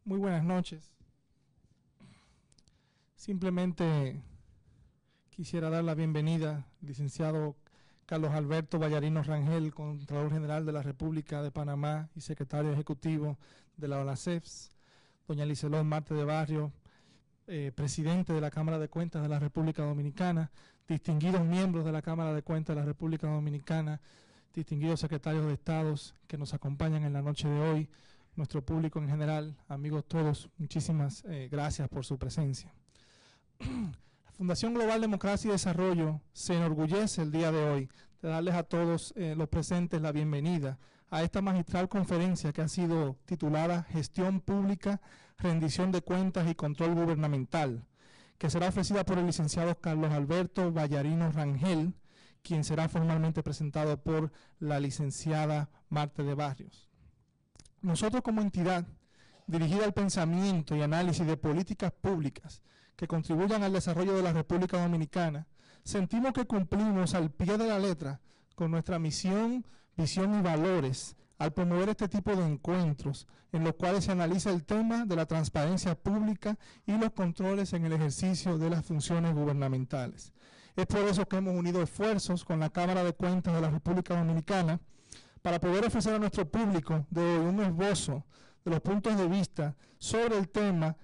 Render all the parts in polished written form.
Muy buenas noches. Simplemente quisiera dar la bienvenida al licenciado Carlos Alberto Vallarino Rangel, Contralor General de la República de Panamá y Secretario Ejecutivo de la ONACEFS, doña Liselot Marte de Barrio, Presidente de la Cámara de Cuentas de la República Dominicana, distinguidos miembros de la Cámara de Cuentas de la República Dominicana, distinguidos secretarios de Estados que nos acompañan en la noche de hoy, nuestro público en general, amigos todos, muchísimas gracias por su presencia. La Fundación Global Democracia y Desarrollo se enorgullece el día de hoy de darles a todos los presentes la bienvenida a esta magistral conferencia que ha sido titulada Gestión Pública, Rendición de Cuentas y Control Gubernamental, que será ofrecida por el licenciado Carlos Alberto Vallarino Rangel, quien será formalmente presentado por la licenciada Marte de Barrios. Nosotros como entidad dirigida al pensamiento y análisis de políticas públicas que contribuyan al desarrollo de la República Dominicana, sentimos que cumplimos al pie de la letra con nuestra misión, visión y valores al promover este tipo de encuentros en los cuales se analiza el tema de la transparencia pública y los controles en el ejercicio de las funciones gubernamentales. Es por eso que hemos unido esfuerzos con la Cámara de Cuentas de la República Dominicana para poder ofrecer a nuestro público de hoy un esbozo de los puntos de vista sobre el tema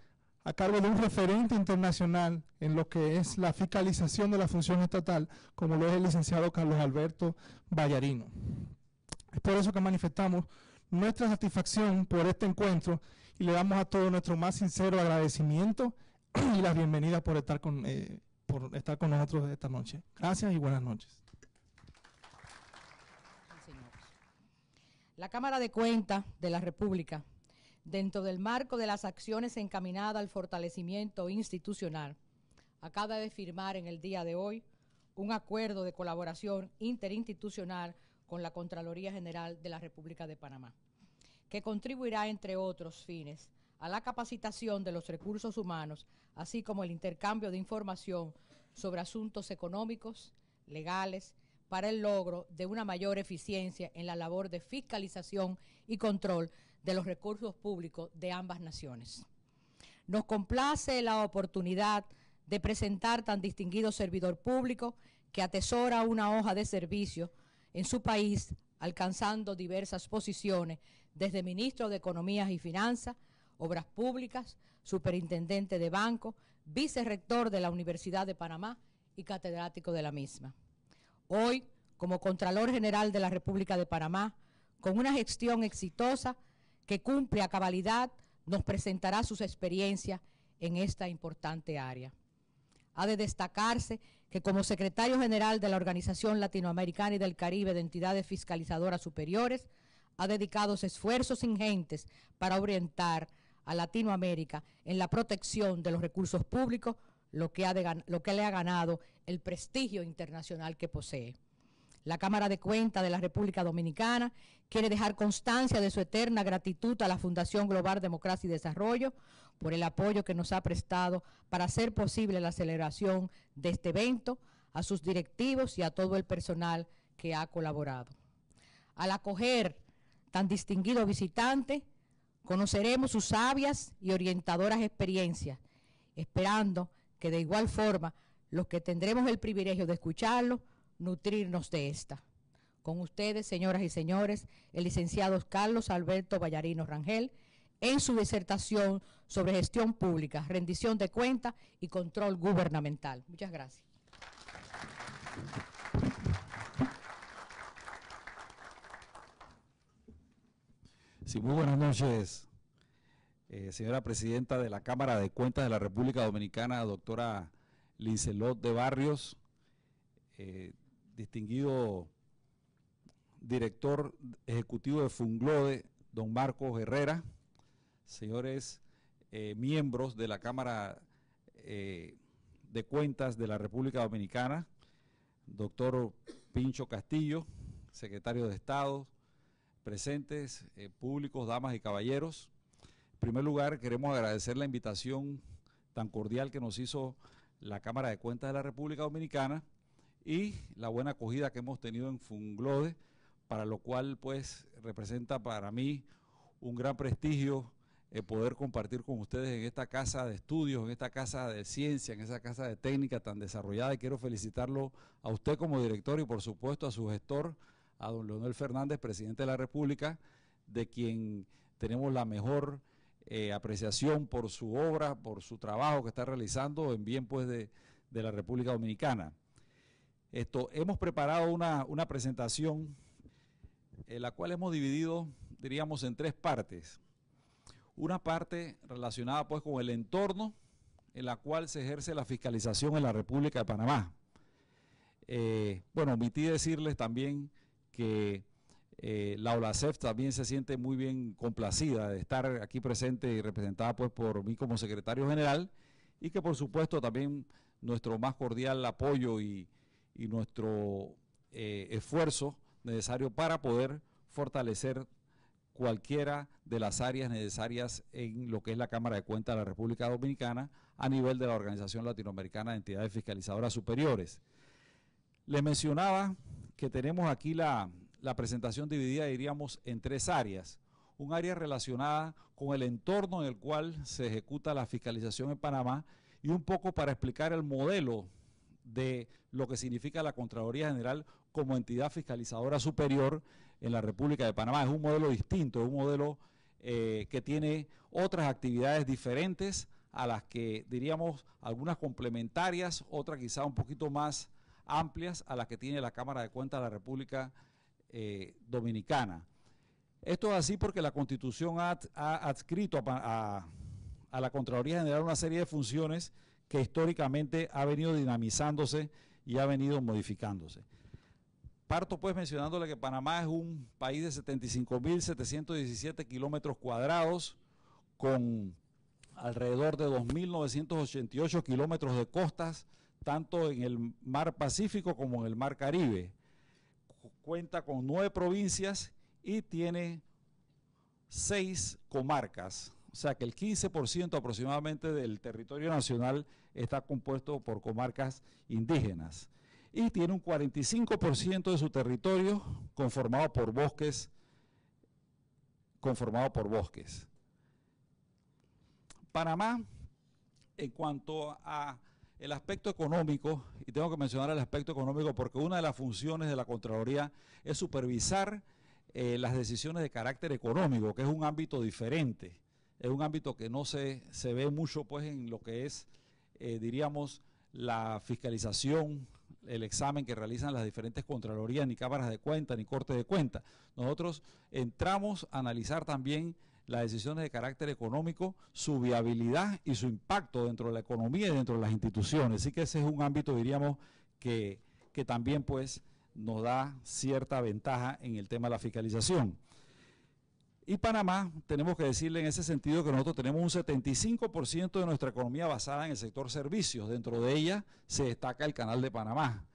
a cargo de un referente internacional en lo que es la fiscalización de la función estatal, como lo es el licenciado Carlos Alberto Vallarino. Es por eso que manifestamos nuestra satisfacción por este encuentro y le damos a todos nuestro más sincero agradecimiento y la bienvenida por estar con nosotros esta noche. Gracias y buenas noches. La Cámara de Cuentas de la República, dentro del marco de las acciones encaminadas al fortalecimiento institucional, acaba de firmar en el día de hoy un acuerdo de colaboración interinstitucional con la Contraloría General de la República de Panamá, que contribuirá, entre otros fines, a la capacitación de los recursos humanos, así como el intercambio de información sobre asuntos económicos, legales, para el logro de una mayor eficiencia en la labor de fiscalización y control de los recursos públicos de ambas naciones. Nos complace la oportunidad de presentar tan distinguido servidor público que atesora una hoja de servicio en su país, alcanzando diversas posiciones, desde ministro de Economía y Finanzas, Obras Públicas, superintendente de banco, vicerrector de la Universidad de Panamá y catedrático de la misma. Hoy, como Contralor General de la República de Panamá, con una gestión exitosa que cumple a cabalidad, nos presentará sus experiencias en esta importante área. Ha de destacarse que como Secretario General de la Organización Latinoamericana y del Caribe de Entidades Fiscalizadoras Superiores, ha dedicado esfuerzos ingentes para orientar a Latinoamérica en la protección de los recursos públicos, lo que le ha ganado el prestigio internacional que posee. La Cámara de Cuentas de la República Dominicana quiere dejar constancia de su eterna gratitud a la Fundación Global Democracia y Desarrollo por el apoyo que nos ha prestado para hacer posible la celebración de este evento, a sus directivos y a todo el personal que ha colaborado. Al acoger tan distinguido visitante, conoceremos sus sabias y orientadoras experiencias, esperando que de igual forma los que tendremos el privilegio de escucharlo, nutrirnos de esta. Con ustedes, señoras y señores, el licenciado Carlos Alberto Vallarino Rangel, en su disertación sobre gestión pública, rendición de cuentas y control gubernamental. Muchas gracias. Sí, muy buenas noches, señora Presidenta de la Cámara de Cuentas de la República Dominicana, doctora Liselot de Barrios, distinguido director ejecutivo de Funglode, don Marcos Herrera, señores miembros de la Cámara de Cuentas de la República Dominicana, doctor Pincho Castillo, secretario de Estado, presentes, públicos, damas y caballeros. En primer lugar, queremos agradecer la invitación tan cordial que nos hizo la Cámara de Cuentas de la República Dominicana y la buena acogida que hemos tenido en Funglode, para lo cual pues representa para mí un gran prestigio poder compartir con ustedes en esta casa de estudios, en esta casa de ciencia, en esa casa de técnica tan desarrollada, y quiero felicitarlo a usted como director y por supuesto a su gestor, a don Leonel Fernández, presidente de la República, de quien tenemos la mejor apreciación por su obra, por su trabajo que está realizando en bien pues de la República Dominicana. Hemos preparado una presentación la cual hemos dividido, diríamos, en tres partes. Una parte relacionada pues con el entorno en la cual se ejerce la fiscalización en la República de Panamá. Bueno, omití decirles también que la OLACEF también se siente muy bien complacida de estar aquí presente y representada pues por mí como secretario general, y que por supuesto también nuestro más cordial apoyo y nuestro esfuerzo necesario para poder fortalecer cualquiera de las áreas necesarias en lo que es la Cámara de Cuentas de la República Dominicana a nivel de la Organización Latinoamericana de Entidades Fiscalizadoras Superiores. Les mencionaba que tenemos aquí la presentación dividida, diríamos, en tres áreas. Un área relacionada con el entorno en el cual se ejecuta la fiscalización en Panamá, y un poco para explicar el modelo de lo que significa la Contraloría General como entidad fiscalizadora superior en la República de Panamá. Es un modelo distinto, es un modelo que tiene otras actividades diferentes a las que diríamos algunas complementarias, otras quizá un poquito más amplias a las que tiene la Cámara de Cuentas de la República Dominicana. Esto es así porque la Constitución ha adscrito a la Contraloría General una serie de funciones que históricamente ha venido dinamizándose y ha venido modificándose. Parto pues mencionándole que Panamá es un país de 75.717 kilómetros cuadrados, con alrededor de 2.988 kilómetros de costas, tanto en el mar Pacífico como en el mar Caribe. Cuenta con 9 provincias y tiene 6 comarcas. O sea que el 15% aproximadamente del territorio nacional está compuesto por comarcas indígenas. Y tiene un 45% de su territorio conformado por bosques. Panamá, en cuanto a el aspecto económico, y tengo que mencionar el aspecto económico porque una de las funciones de la Contraloría es supervisar las decisiones de carácter económico, que es un ámbito diferente. Es un ámbito que no se ve mucho pues en lo que es, diríamos, la fiscalización, el examen que realizan las diferentes Contralorías, ni cámaras de cuentas, ni cortes de cuentas. Nosotros entramos a analizar también las decisiones de carácter económico, su viabilidad y su impacto dentro de la economía y dentro de las instituciones. Así que ese es un ámbito, diríamos, que también pues nos da cierta ventaja en el tema de la fiscalización. Y Panamá, tenemos que decirle en ese sentido que nosotros tenemos un 75% de nuestra economía basada en el sector servicios. Dentro de ella se destaca el Canal de Panamá.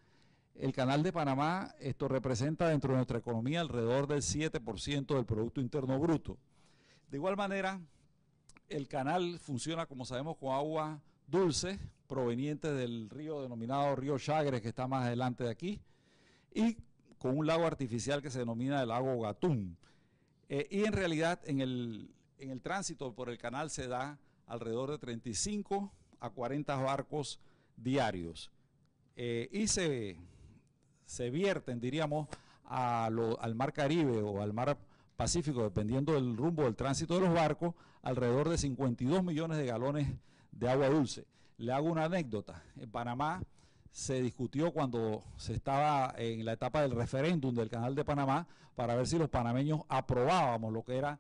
El Canal de Panamá, esto representa dentro de nuestra economía alrededor del 7% del Producto Interno Bruto. De igual manera, el canal funciona, como sabemos, con agua dulce proveniente del río denominado Río Chagres, que está más adelante de aquí, y con un lago artificial que se denomina el lago Gatún. Y en realidad en el tránsito por el canal se da alrededor de 35 a 40 barcos diarios. Y se vierten, diríamos, al mar Caribe o al mar Pacífico, dependiendo del rumbo del tránsito de los barcos, alrededor de 52 millones de galones de agua dulce. Le hago una anécdota. En Panamá se discutió cuando se estaba en la etapa del referéndum del Canal de Panamá para ver si los panameños aprobábamos lo que era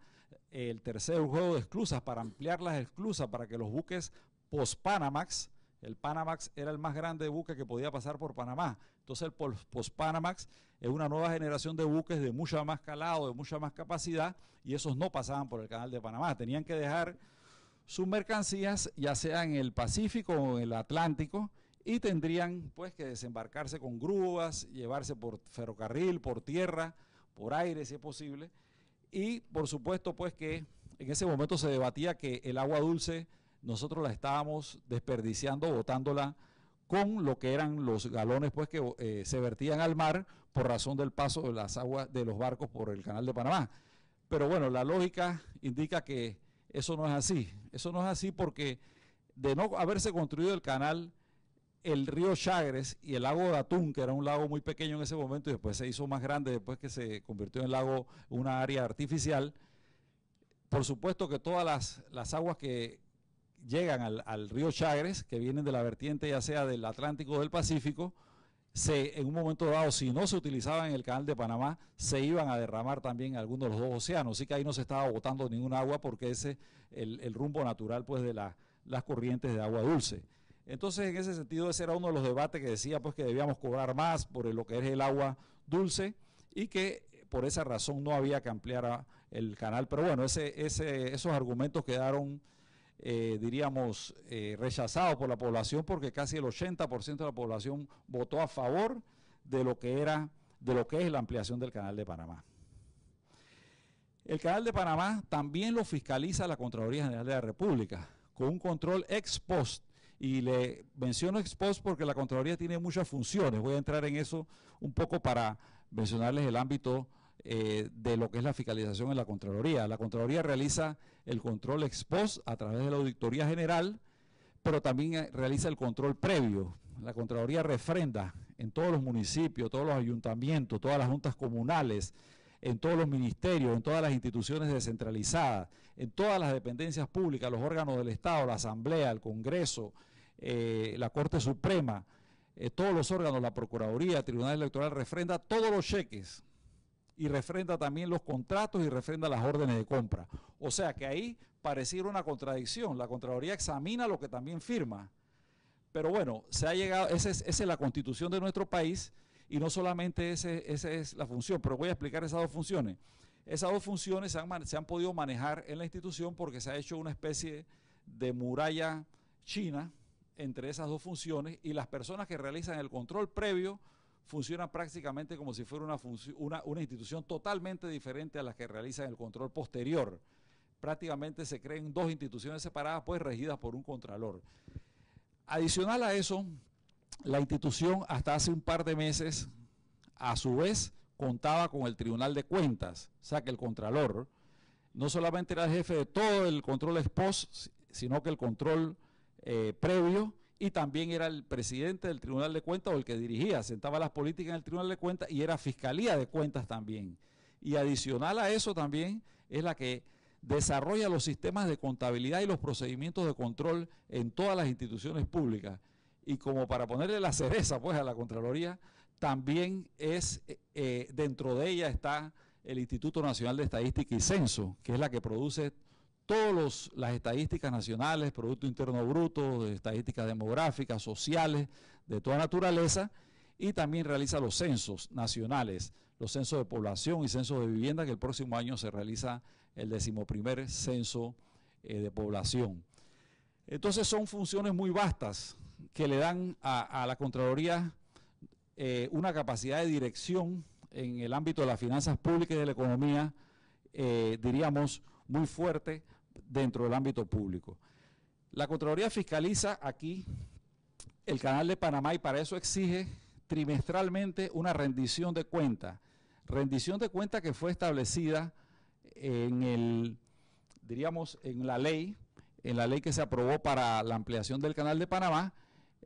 el tercer juego de esclusas, para ampliar las esclusas para que los buques post-Panamax, el Panamax era el más grande buque que podía pasar por Panamá, entonces el post-Panamax es una nueva generación de buques de mucha más calado, de mucha más capacidad, y esos no pasaban por el Canal de Panamá, tenían que dejar sus mercancías ya sea en el Pacífico o en el Atlántico, y tendrían pues que desembarcarse con grúas, llevarse por ferrocarril, por tierra, por aire si es posible, y por supuesto pues que en ese momento se debatía que el agua dulce nosotros la estábamos desperdiciando, botándola con lo que eran los galones pues que se vertían al mar por razón del paso de las aguas de los barcos por el Canal de Panamá. Pero bueno, la lógica indica que eso no es así. Eso no es así porque de no haberse construido el canal, el río Chagres y el lago de Atún, que era un lago muy pequeño en ese momento y después se hizo más grande después que se convirtió en lago, una área artificial, por supuesto que todas las aguas que llegan al río Chagres, que vienen de la vertiente ya sea del Atlántico o del Pacífico, en un momento dado, si no se utilizaban en el canal de Panamá, se iban a derramar también en alguno de los dos océanos. Así que ahí no se estaba botando ningún agua porque ese el rumbo natural pues de las corrientes de agua dulce. Entonces, en ese sentido, ese era uno de los debates que decía pues que debíamos cobrar más por lo que es el agua dulce y que por esa razón no había que ampliar el canal. Pero bueno, esos argumentos quedaron diríamos, rechazado por la población porque casi el 80% de la población votó a favor de lo que es la ampliación del Canal de Panamá. El Canal de Panamá también lo fiscaliza la Contraloría General de la República con un control ex post. Y le menciono ex post porque la Contraloría tiene muchas funciones. Voy a entrar en eso un poco para mencionarles el ámbito de lo que es la fiscalización en la Contraloría. La Contraloría realiza el control ex post a través de la Auditoría General, pero también realiza el control previo. La Contraloría refrenda en todos los municipios, todos los ayuntamientos, todas las juntas comunales, en todos los ministerios, en todas las instituciones descentralizadas, en todas las dependencias públicas, los órganos del Estado, la Asamblea, el Congreso, la Corte Suprema, todos los órganos, la Procuraduría, el Tribunal Electoral, refrenda todos los cheques y refrenda también los contratos y refrenda las órdenes de compra. O sea que ahí pareciera una contradicción. La Contraloría examina lo que también firma. Pero bueno, se ha llegado, esa es la constitución de nuestro país y no solamente esa es la función, pero voy a explicar esas dos funciones. Esas dos funciones se han podido manejar en la institución porque se ha hecho una especie de muralla china entre esas dos funciones y las personas que realizan el control previo funcionan prácticamente como si fuera una institución totalmente diferente a las que realizan el control posterior. Prácticamente se creen dos instituciones separadas, pues regidas por un contralor. Adicional a eso, la institución hasta hace un par de meses, a su vez, contaba con el Tribunal de Cuentas, o sea que el contralor no solamente era el jefe de todo el control ex post, sino que el control previo, y también era el presidente del Tribunal de Cuentas o el que dirigía, sentaba las políticas en el Tribunal de Cuentas y era Fiscalía de Cuentas también. Y adicional a eso también es la que desarrolla los sistemas de contabilidad y los procedimientos de control en todas las instituciones públicas. Y como para ponerle la cereza pues a la Contraloría, también dentro de ella está el Instituto Nacional de Estadística y Censo, que es la que produce todas las estadísticas nacionales, Producto Interno Bruto, estadísticas demográficas, sociales, de toda naturaleza, y también realiza los censos nacionales, los censos de población y censos de vivienda, que el próximo año se realiza el 11º censo de población. Entonces son funciones muy vastas que le dan a la Contraloría una capacidad de dirección en el ámbito de las finanzas públicas y de la economía, diríamos, muy fuerte dentro del ámbito público. La Contraloría fiscaliza aquí el Canal de Panamá y para eso exige trimestralmente una rendición de cuentas que fue establecida diríamos, en la ley que se aprobó para la ampliación del Canal de Panamá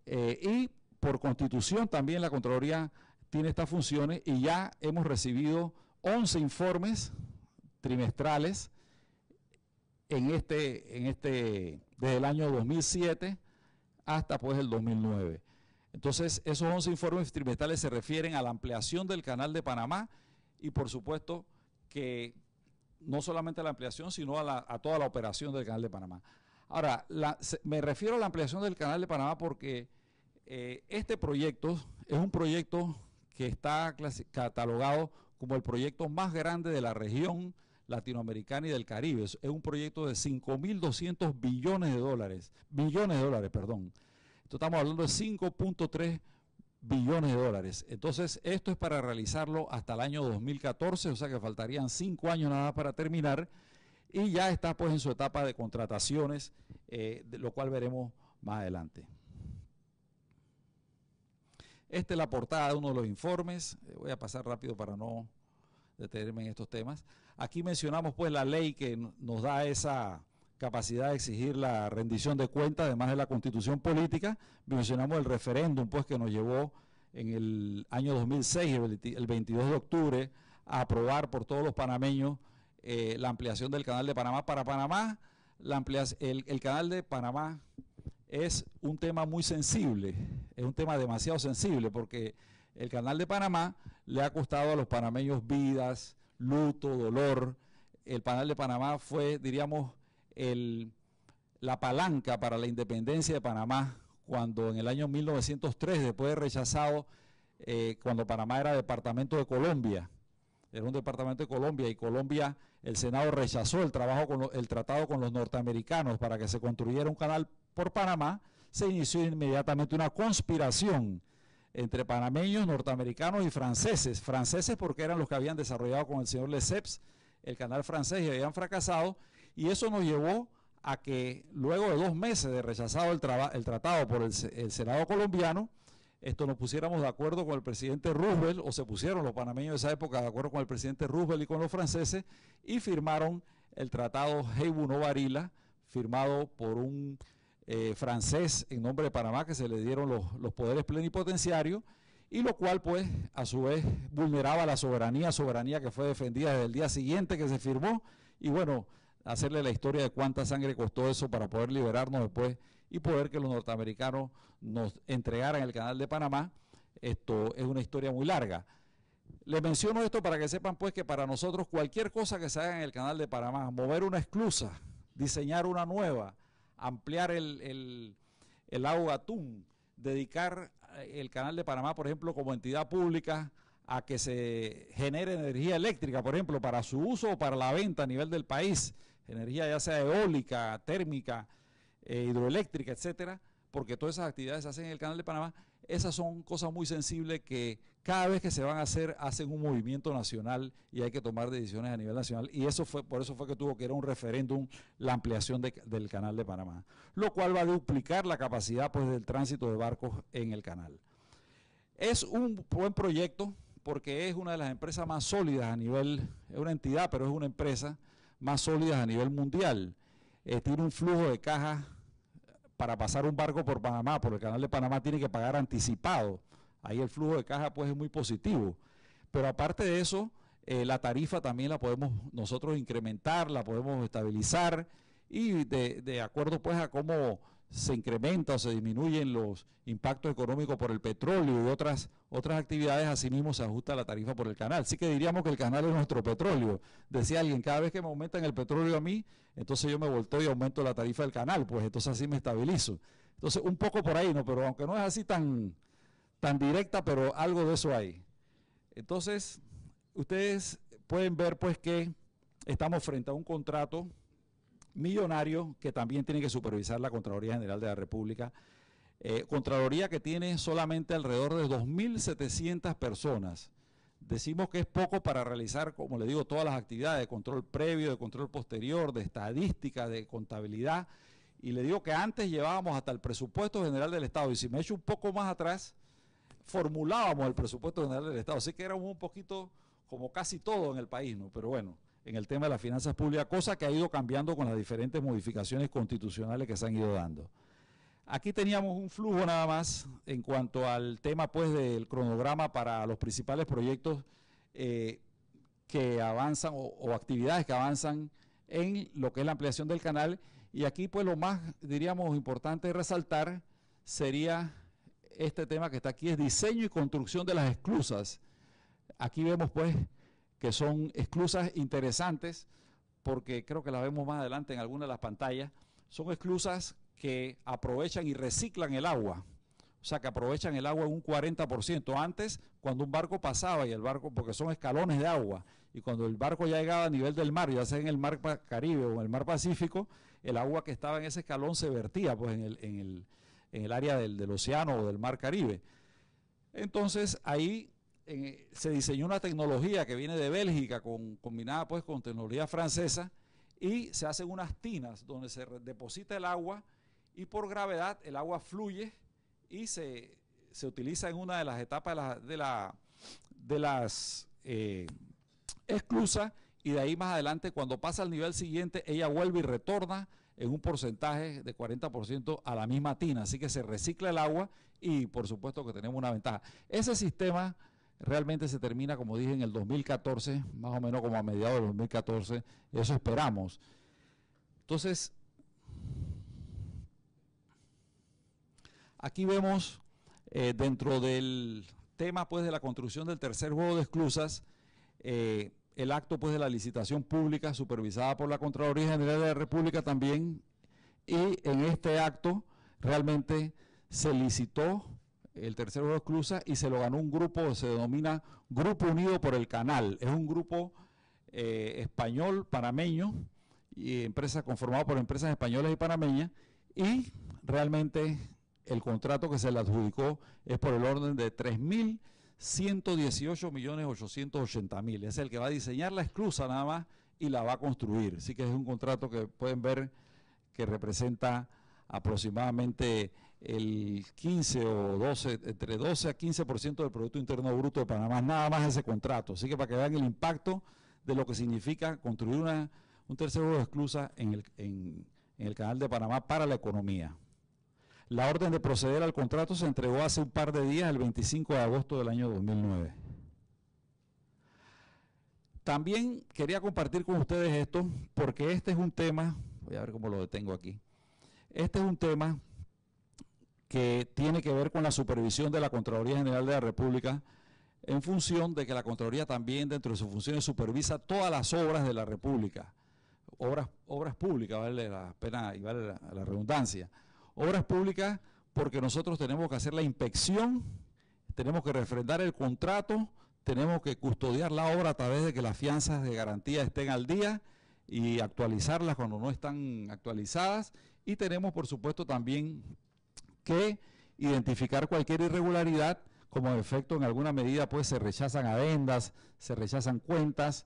y por constitución también la Contraloría tiene estas funciones y ya hemos recibido 11 informes trimestrales desde el año 2007 hasta pues el 2009. Entonces esos 11 informes trimestrales se refieren a la ampliación del Canal de Panamá y por supuesto que no solamente a la ampliación sino a toda la operación del Canal de Panamá. Ahora, me refiero a la ampliación del Canal de Panamá porque este proyecto es un proyecto que está catalogado como el proyecto más grande de la región latinoamericana y del Caribe. Es un proyecto de 5.200 billones de dólares, perdón. Entonces estamos hablando de 5.3 billones de dólares. Entonces esto es para realizarlo hasta el año 2014, o sea que faltarían 5 años nada más para terminar y ya está pues en su etapa de contrataciones, de lo cual veremos más adelante. Esta es la portada de uno de los informes. Voy a pasar rápido para no detenerme en estos temas. Aquí mencionamos pues la ley que nos da esa capacidad de exigir la rendición de cuentas, además de la constitución política. Mencionamos el referéndum, pues, que nos llevó en el año 2006, el 22 de octubre, a aprobar por todos los panameños la ampliación del Canal de Panamá. Para Panamá, el Canal de Panamá es un tema muy sensible, es un tema demasiado sensible, porque el Canal de Panamá le ha costado a los panameños vidas, luto, dolor. El Canal de Panamá fue, diríamos, la palanca para la independencia de Panamá, cuando en el año 1903, después de rechazado, cuando Panamá era departamento de Colombia, era un departamento de Colombia, y Colombia, el Senado rechazó el tratado con los norteamericanos para que se construyera un canal por Panamá, se inició inmediatamente una conspiración entre panameños, norteamericanos y franceses. Franceses porque eran los que habían desarrollado con el señor Lesseps el canal francés y habían fracasado, y eso nos llevó a que luego de 2 meses de rechazado el tratado por el Senado colombiano, nos pusiéramos de acuerdo con el presidente Roosevelt, o se pusieron los panameños de esa época de acuerdo con el presidente Roosevelt y con los franceses, y firmaron el tratado Heybu-No-Varila, firmado por un francés en nombre de Panamá, que se le dieron los poderes plenipotenciarios, y lo cual, pues, a su vez vulneraba la soberanía que fue defendida desde el día siguiente que se firmó. Y bueno, hacerle la historia de cuánta sangre costó eso para poder liberarnos después y poder que los norteamericanos nos entregaran el Canal de Panamá. Esto es una historia muy larga. Les menciono esto para que sepan, pues, que para nosotros cualquier cosa que se haga en el Canal de Panamá, mover una esclusa, diseñar una nueva, ampliar el lago Gatún, dedicar el Canal de Panamá, por ejemplo, como entidad pública, a que se genere energía eléctrica, por ejemplo, para su uso o para la venta a nivel del país, energía ya sea eólica, térmica, hidroeléctrica, etcétera, porque todas esas actividades se hacen en el Canal de Panamá. Esas son cosas muy sensibles que cada vez que se van a hacer, hacen un movimiento nacional y hay que tomar decisiones a nivel nacional, y por eso fue que tuvo que ir a un referéndum la ampliación del Canal de Panamá, lo cual va a duplicar la capacidad, pues, del tránsito de barcos en el canal. Es un buen proyecto porque es una de las empresas más sólidas a nivel, es una entidad, pero es una empresa más sólida a nivel mundial. Tiene un flujo de caja. Para pasar un barco por Panamá, por el Canal de Panamá, tiene que pagar anticipado. Ahí el flujo de caja, pues, es muy positivo. Pero aparte de eso, la tarifa también la podemos nosotros incrementar, la podemos estabilizar, y de acuerdo, pues, a cómo se incrementa o se disminuyen los impactos económicos por el petróleo y otras actividades, asimismo se ajusta la tarifa por el canal. Así que diríamos que el canal es nuestro petróleo. Decía alguien, cada vez que me aumentan el petróleo a mí, entonces yo me volteo y aumento la tarifa del canal, pues entonces así me estabilizo. Entonces un poco por ahí, ¿no? Pero aunque no es así tan directa, pero algo de eso hay. Entonces, ustedes pueden ver, pues, que estamos frente a un contrato millonario que también tiene que supervisar la Contraloría General de la República. Contraloría que tiene solamente alrededor de 2.700 personas. Decimos que es poco para realizar, como le digo, todas las actividades de control previo, de control posterior, de estadística, de contabilidad. Y le digo que antes llevábamos hasta el presupuesto general del Estado, y si me echo un poco más atrás, formulábamos el presupuesto general del Estado. Así que éramos un poquito como casi todo en el país, ¿no? Pero bueno, en el tema de las finanzas públicas, cosa que ha ido cambiando con las diferentes modificaciones constitucionales que se han ido dando. Aquí teníamos un flujo nada más en cuanto al tema, pues, del cronograma para los principales proyectos que avanzan o actividades que avanzan en lo que es la ampliación del canal. Y aquí, pues, lo más, diríamos, importante de resaltar sería este tema que está aquí, es diseño y construcción de las esclusas. Aquí vemos, pues, que son esclusas interesantes, porque creo que las vemos más adelante en alguna de las pantallas. Son esclusas que aprovechan y reciclan el agua, o sea, que aprovechan el agua en un 40%. Antes, cuando un barco pasaba, y el barco, porque son escalones de agua, y cuando el barco ya llegaba a nivel del mar, ya sea en el mar Caribe o en el mar Pacífico, el agua que estaba en ese escalón se vertía, pues, en el área del océano o del mar Caribe. Entonces, ahí se diseñó una tecnología que viene de Bélgica, combinada, pues, con tecnología francesa, y se hacen unas tinas donde se deposita el agua, y por gravedad el agua fluye y se utiliza en una de las etapas de las esclusas, y de ahí más adelante, cuando pasa al nivel siguiente, ella vuelve y retorna en un porcentaje de 40% a la misma tina, así que se recicla el agua y por supuesto que tenemos una ventaja. Ese sistema realmente se termina, como dije, en el 2014, más o menos como a mediados del 2014, eso esperamos. Entonces, aquí vemos dentro del tema pues de la construcción del tercer juego de esclusas, el acto pues de la licitación pública supervisada por la Contraloría General de la República también, y en este acto realmente se licitó el tercer juego de esclusas y se lo ganó un grupo, se denomina Grupo Unido por el Canal, es un grupo español, panameño, y empresa conformado por empresas españolas y panameñas, y realmente el contrato que se le adjudicó es por el orden de 3.118.880.000. Es el que va a diseñar la esclusa nada más y la va a construir. Así que es un contrato que pueden ver que representa aproximadamente el 15 o 12, entre 12 a 15% del Producto Interno Bruto de Panamá, nada más ese contrato. Así que para que vean el impacto de lo que significa construir un tercer juego de esclusa en el Canal de Panamá para la economía. La orden de proceder al contrato se entregó hace un par de días, el 25 de agosto del año 2009. También quería compartir con ustedes esto, porque este es un tema, voy a ver cómo lo detengo aquí, este es un tema que tiene que ver con la supervisión de la Contraloría General de la República, en función de que la Contraloría también dentro de sus funciones supervisa todas las obras de la República, obras públicas, vale la pena y vale la redundancia. Obras públicas porque nosotros tenemos que hacer la inspección, tenemos que refrendar el contrato, tenemos que custodiar la obra a través de que las fianzas de garantía estén al día y actualizarlas cuando no están actualizadas, y tenemos por supuesto también que identificar cualquier irregularidad, como en efecto en alguna medida pues se rechazan adendas, se rechazan cuentas.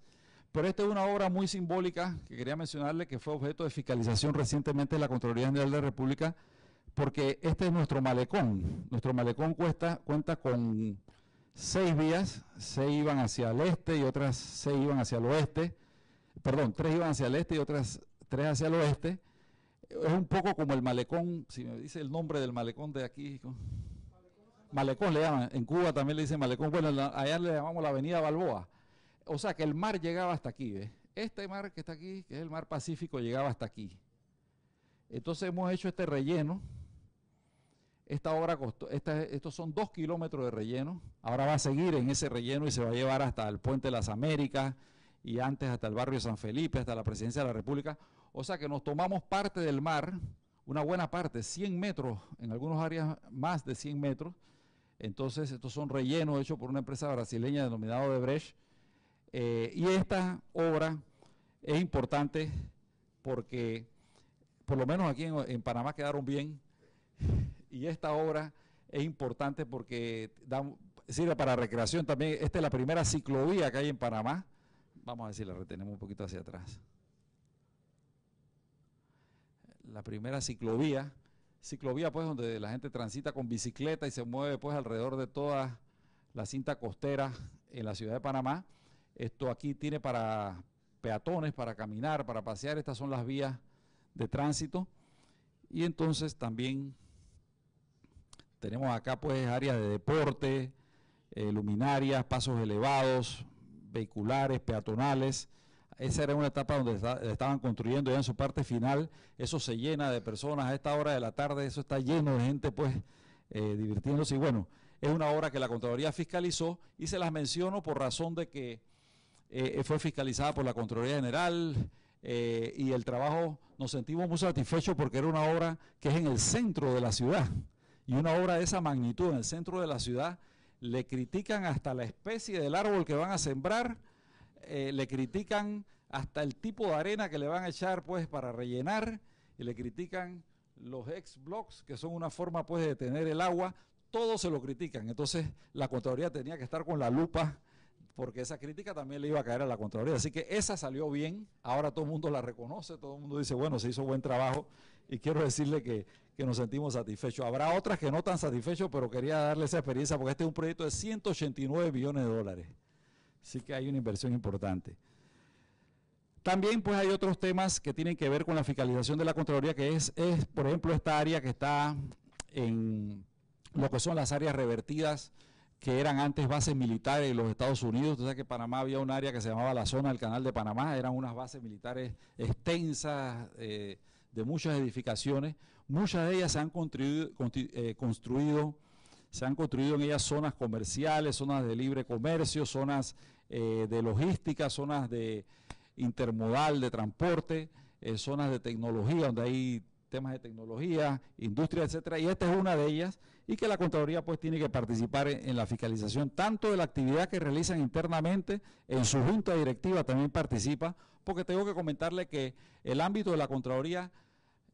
Pero esta es una obra muy simbólica que quería mencionarle, que fue objeto de fiscalización recientemente de la Contraloría General de la República, porque este es nuestro malecón. Nuestro malecón cuenta con 6 vías, 6 iban hacia el este y otras 6 iban hacia el oeste. Perdón, 3 iban hacia el este y otras 3 hacia el oeste. Es un poco como el malecón, si me dice el nombre del malecón de aquí. Malecón le llaman, en Cuba también le dicen malecón, bueno, allá le llamamos la avenida Balboa. O sea que el mar llegaba hasta aquí, ¿ves? Este mar que está aquí, que es el mar Pacífico, llegaba hasta aquí. Entonces hemos hecho este relleno. Esta obra costó, estos son 2 kilómetros de relleno. Ahora va a seguir en ese relleno y se va a llevar hasta el Puente de las Américas y antes hasta el barrio de San Felipe, hasta la Presidencia de la República. O sea que nos tomamos parte del mar, una buena parte, 100 metros, en algunas áreas más de 100 metros. Entonces estos son rellenos hechos por una empresa brasileña denominada Odebrecht. Y esta obra es importante porque, por lo menos aquí en Panamá quedaron bien, y esta obra es importante porque sirve para recreación también. Esta es la primera ciclovía que hay en Panamá. Vamos a ver si la retenemos un poquito hacia atrás. La primera ciclovía pues donde la gente transita con bicicleta y se mueve pues alrededor de toda la cinta costera en la ciudad de Panamá. Esto aquí tiene para peatones, para caminar, para pasear. Estas son las vías de tránsito. Y entonces también tenemos acá pues áreas de deporte, luminarias, pasos elevados, vehiculares, peatonales. Esa era una etapa donde estaban construyendo ya en su parte final. Eso se llena de personas a esta hora de la tarde, eso está lleno de gente pues divirtiéndose. Y bueno, es una obra que la Contraloría fiscalizó y se las menciono por razón de que fue fiscalizada por la Contraloría General y el trabajo, nos sentimos muy satisfechos porque era una obra que es en el centro de la ciudad. Y una obra de esa magnitud en el centro de la ciudad, le critican hasta la especie del árbol que van a sembrar, le critican hasta el tipo de arena que le van a echar pues para rellenar, y le critican los ex-blocks, que son una forma pues de tener el agua, todo se lo critican. Entonces la Contraloría tenía que estar con la lupa, porque esa crítica también le iba a caer a la Contraloría. Así que esa salió bien, ahora todo el mundo la reconoce, todo el mundo dice, bueno, se hizo buen trabajo, y quiero decirle que nos sentimos satisfechos. Habrá otras que no tan satisfechos, pero quería darle esa experiencia, porque este es un proyecto de 189 millones de dólares. Así que hay una inversión importante. También pues hay otros temas que tienen que ver con la fiscalización de la Contraloría, que es por ejemplo, esta área que está en lo que son las áreas revertidas, que eran antes bases militares en los Estados Unidos. Usted sabe que en Panamá había un área que se llamaba la zona del Canal de Panamá, eran unas bases militares extensas, de muchas edificaciones. Muchas de ellas se han construido en ellas zonas comerciales, zonas de libre comercio, zonas de logística, zonas de intermodal, de transporte, zonas de tecnología, donde hay temas de tecnología, industria, etcétera, y esta es una de ellas, y que la Contraloría pues tiene que participar en la fiscalización, tanto de la actividad que realizan internamente, en su junta directiva también participa, porque tengo que comentarle que el ámbito de la Contraloría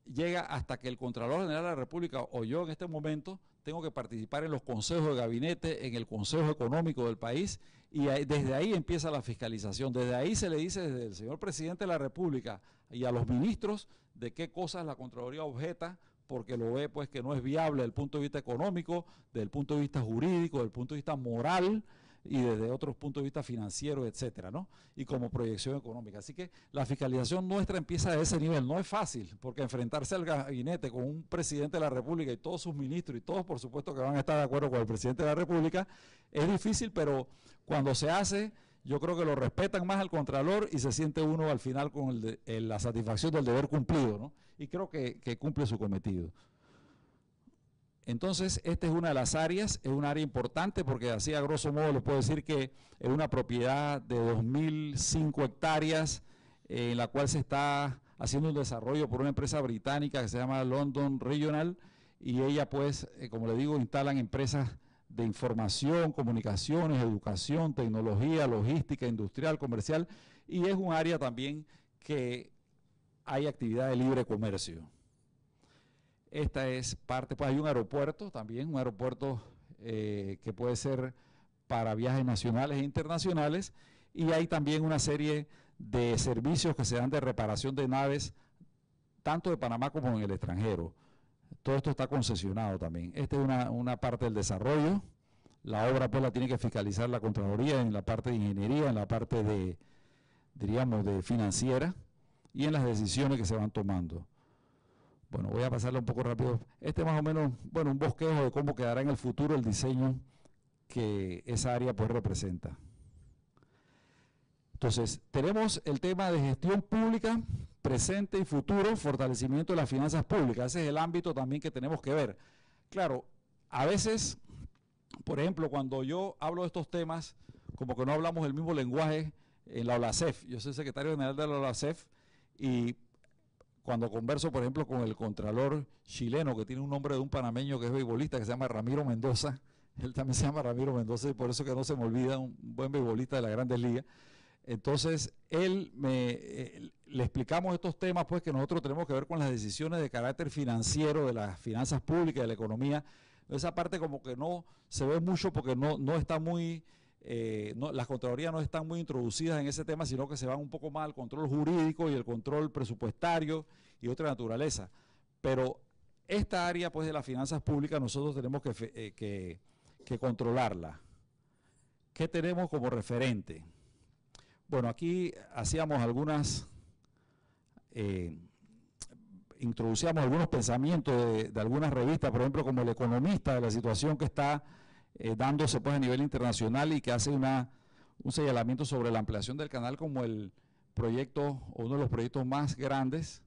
llega hasta que el Contralor General de la República o yo en este momento tengo que participar en los consejos de gabinete, en el Consejo Económico del país, y desde ahí empieza la fiscalización. Desde ahí se le dice desde el señor Presidente de la República y a los ministros de qué cosas la Contraloría objeta, porque lo ve pues que no es viable desde el punto de vista económico, desde el punto de vista jurídico, desde el punto de vista moral, y desde otros puntos de vista financieros, etcétera, ¿no? Y como proyección económica. Así que la fiscalización nuestra empieza de ese nivel. No es fácil, porque enfrentarse al gabinete con un presidente de la República y todos sus ministros, y todos por supuesto que van a estar de acuerdo con el presidente de la República, es difícil, pero cuando se hace, yo creo que lo respetan más al Contralor y se siente uno al final con la satisfacción del deber cumplido, ¿no? Y creo que cumple su cometido. Entonces, esta es una de las áreas, es un área importante porque así a grosso modo les puedo decir que es una propiedad de 2.005 hectáreas en la cual se está haciendo un desarrollo por una empresa británica que se llama London Regional, y ella pues, como le digo, instalan empresas de información, comunicaciones, educación, tecnología, logística, industrial, comercial, y es un área también que hay actividad de libre comercio. Esta es parte, pues hay un aeropuerto también, un aeropuerto que puede ser para viajes nacionales e internacionales, y hay también una serie de servicios que se dan de reparación de naves, tanto de Panamá como en el extranjero. Todo esto está concesionado también. Esta es una parte del desarrollo. La obra pues la tiene que fiscalizar la Contraloría en la parte de ingeniería, en la parte de, diríamos, de financiera, y en las decisiones que se van tomando. Bueno, voy a pasarle un poco rápido. Este más o menos, bueno, un bosquejo de cómo quedará en el futuro el diseño que esa área pues representa. Entonces, tenemos el tema de gestión pública, presente y futuro, fortalecimiento de las finanzas públicas. Ese es el ámbito también que tenemos que ver. Claro, a veces, por ejemplo, cuando yo hablo de estos temas, como que no hablamos el mismo lenguaje en la OLACEF. Yo soy secretario general de la OLACEF, y cuando converso, por ejemplo, con el contralor chileno, que tiene un nombre de un panameño que es beisbolista, que se llama Ramiro Mendoza, él también se llama Ramiro Mendoza, y por eso que no se me olvida, un buen beisbolista de las Grandes Ligas. Entonces, le explicamos estos temas, pues, que nosotros tenemos que ver con las decisiones de carácter financiero, de las finanzas públicas, de la economía. Esa parte como que no se ve mucho porque no está muy... las Contralorías no están muy introducidas en ese tema, sino que se van un poco más al control jurídico y el control presupuestario y otra naturaleza. Pero esta área pues de las finanzas públicas nosotros tenemos que controlarla. ¿Qué tenemos como referente? Bueno, aquí hacíamos introducíamos algunos pensamientos de algunas revistas, por ejemplo, como El Economista, de la situación que está dándose pues a nivel internacional, y que hace un señalamiento sobre la ampliación del canal como el proyecto o uno de los proyectos más grandes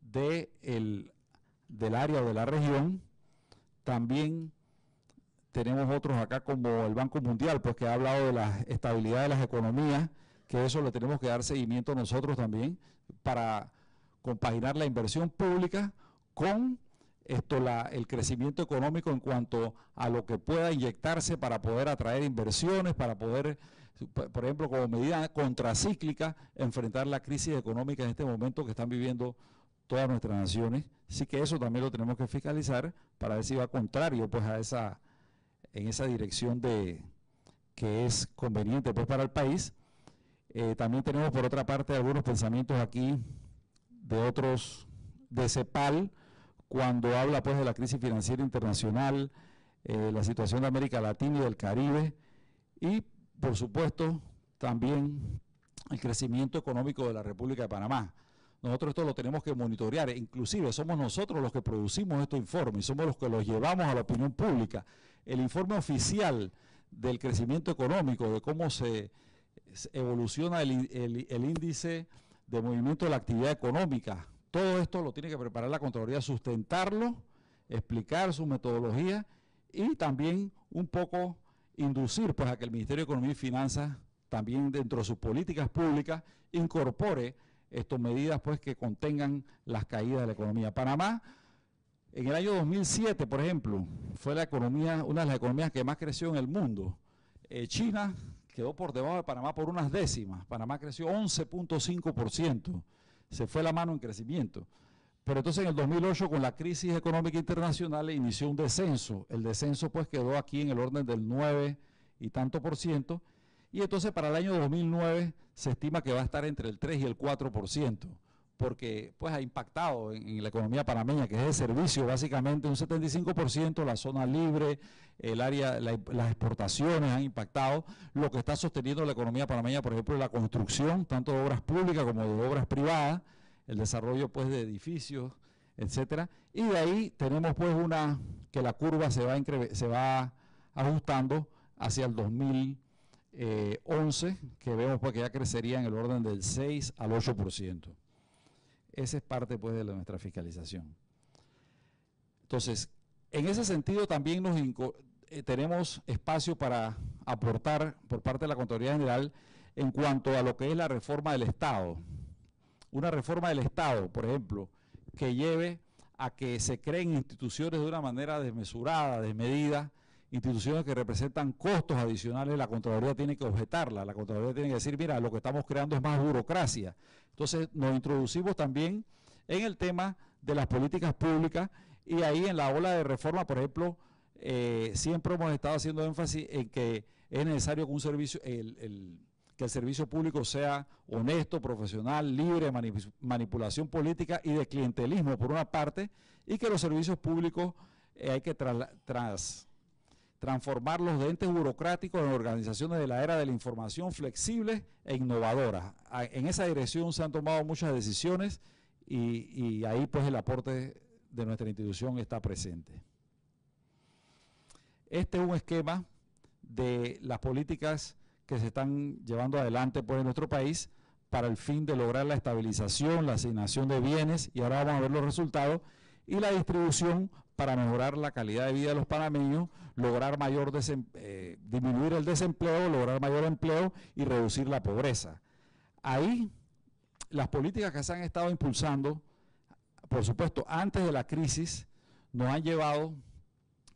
del área o de la región. También tenemos otros acá como el Banco Mundial, pues que ha hablado de la estabilidad de las economías, que eso le tenemos que dar seguimiento nosotros también para compaginar la inversión pública con el crecimiento económico en cuanto a lo que pueda inyectarse para poder atraer inversiones, para poder, por ejemplo, como medida contracíclica, enfrentar la crisis económica en este momento que están viviendo todas nuestras naciones. Así que eso también lo tenemos que fiscalizar para ver si va contrario pues en esa dirección que es conveniente pues para el país. También tenemos por otra parte algunos pensamientos aquí de CEPAL, cuando habla pues de la crisis financiera internacional, la situación de América Latina y del Caribe, y por supuesto también el crecimiento económico de la República de Panamá. Nosotros esto lo tenemos que monitorear, inclusive somos nosotros los que producimos estos informes, somos los que los llevamos a la opinión pública. El informe oficial del crecimiento económico, de cómo se evoluciona el índice de movimiento de la actividad económica, todo esto lo tiene que preparar la Contraloría, sustentarlo, explicar su metodología y también un poco inducir pues a que el Ministerio de Economía y Finanzas también dentro de sus políticas públicas incorpore estas medidas pues que contengan las caídas de la economía. Panamá, en el año 2007, por ejemplo, fue la economía, una de las economías que más creció en el mundo. China quedó por debajo de Panamá por unas décimas. Panamá creció 11.5%. Se fue la mano en crecimiento. Pero entonces en el 2008, con la crisis económica internacional, inició un descenso. El descenso pues quedó aquí en el orden del 9 y tanto por ciento. Y entonces para el año 2009 se estima que va a estar entre el 3 y el 4%, porque pues ha impactado en la economía panameña, que es de servicio básicamente un 75%, la zona libre, el área, las exportaciones han impactado. Lo que está sosteniendo la economía panameña, por ejemplo, es la construcción, tanto de obras públicas como de obras privadas, el desarrollo pues de edificios, etcétera. Y de ahí tenemos pues que la curva se va ajustando hacia el 2011, que vemos pues que ya crecería en el orden del 6 al 8%. Esa es parte pues de nuestra fiscalización. Entonces, en ese sentido también tenemos espacio para aportar por parte de la Contraloría General en cuanto a lo que es la reforma del Estado. Una reforma del Estado, por ejemplo, que lleve a que se creen instituciones de una manera desmesurada, desmedida, instituciones que representan costos adicionales, la Contraloría tiene que objetarla, la Contraloría tiene que decir, mira, lo que estamos creando es más burocracia. Entonces nos introducimos también en el tema de las políticas públicas y ahí en la ola de reforma, por ejemplo, siempre hemos estado haciendo énfasis en que es necesario que un servicio, que el servicio público sea honesto, profesional, libre de manipulación política y de clientelismo por una parte, y que los servicios públicos hay que transformarlos de entes burocráticos en organizaciones de la era de la información flexibles e innovadoras. En esa dirección se han tomado muchas decisiones y ahí pues el aporte de nuestra institución está presente. Este es un esquema de las políticas que se están llevando adelante pues, en nuestro país para el fin de lograr la estabilización, la asignación de bienes, y ahora vamos a ver los resultados, y la distribución para mejorar la calidad de vida de los panameños, lograr disminuir el desempleo, lograr mayor empleo y reducir la pobreza. Ahí, las políticas que se han estado impulsando, por supuesto, antes de la crisis, nos han llevado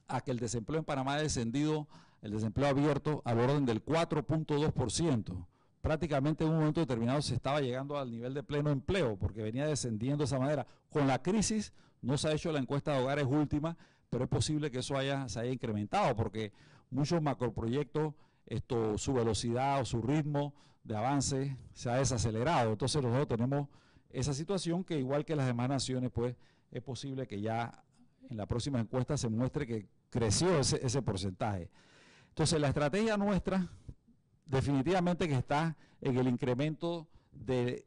a que el desempleo en Panamá ha descendido, el desempleo abierto, al orden del 4.2%. Prácticamente en un momento determinado se estaba llegando al nivel de pleno empleo, porque venía descendiendo de esa manera. Con la crisis no se ha hecho la encuesta de hogares última, pero es posible que eso se haya incrementado, porque muchos macroproyectos, su velocidad o su ritmo de avance se ha desacelerado. Entonces nosotros tenemos esa situación que, igual que las demás naciones, pues es posible que ya en la próxima encuesta se muestre que creció ese porcentaje. Entonces la estrategia nuestra definitivamente que está en el incremento de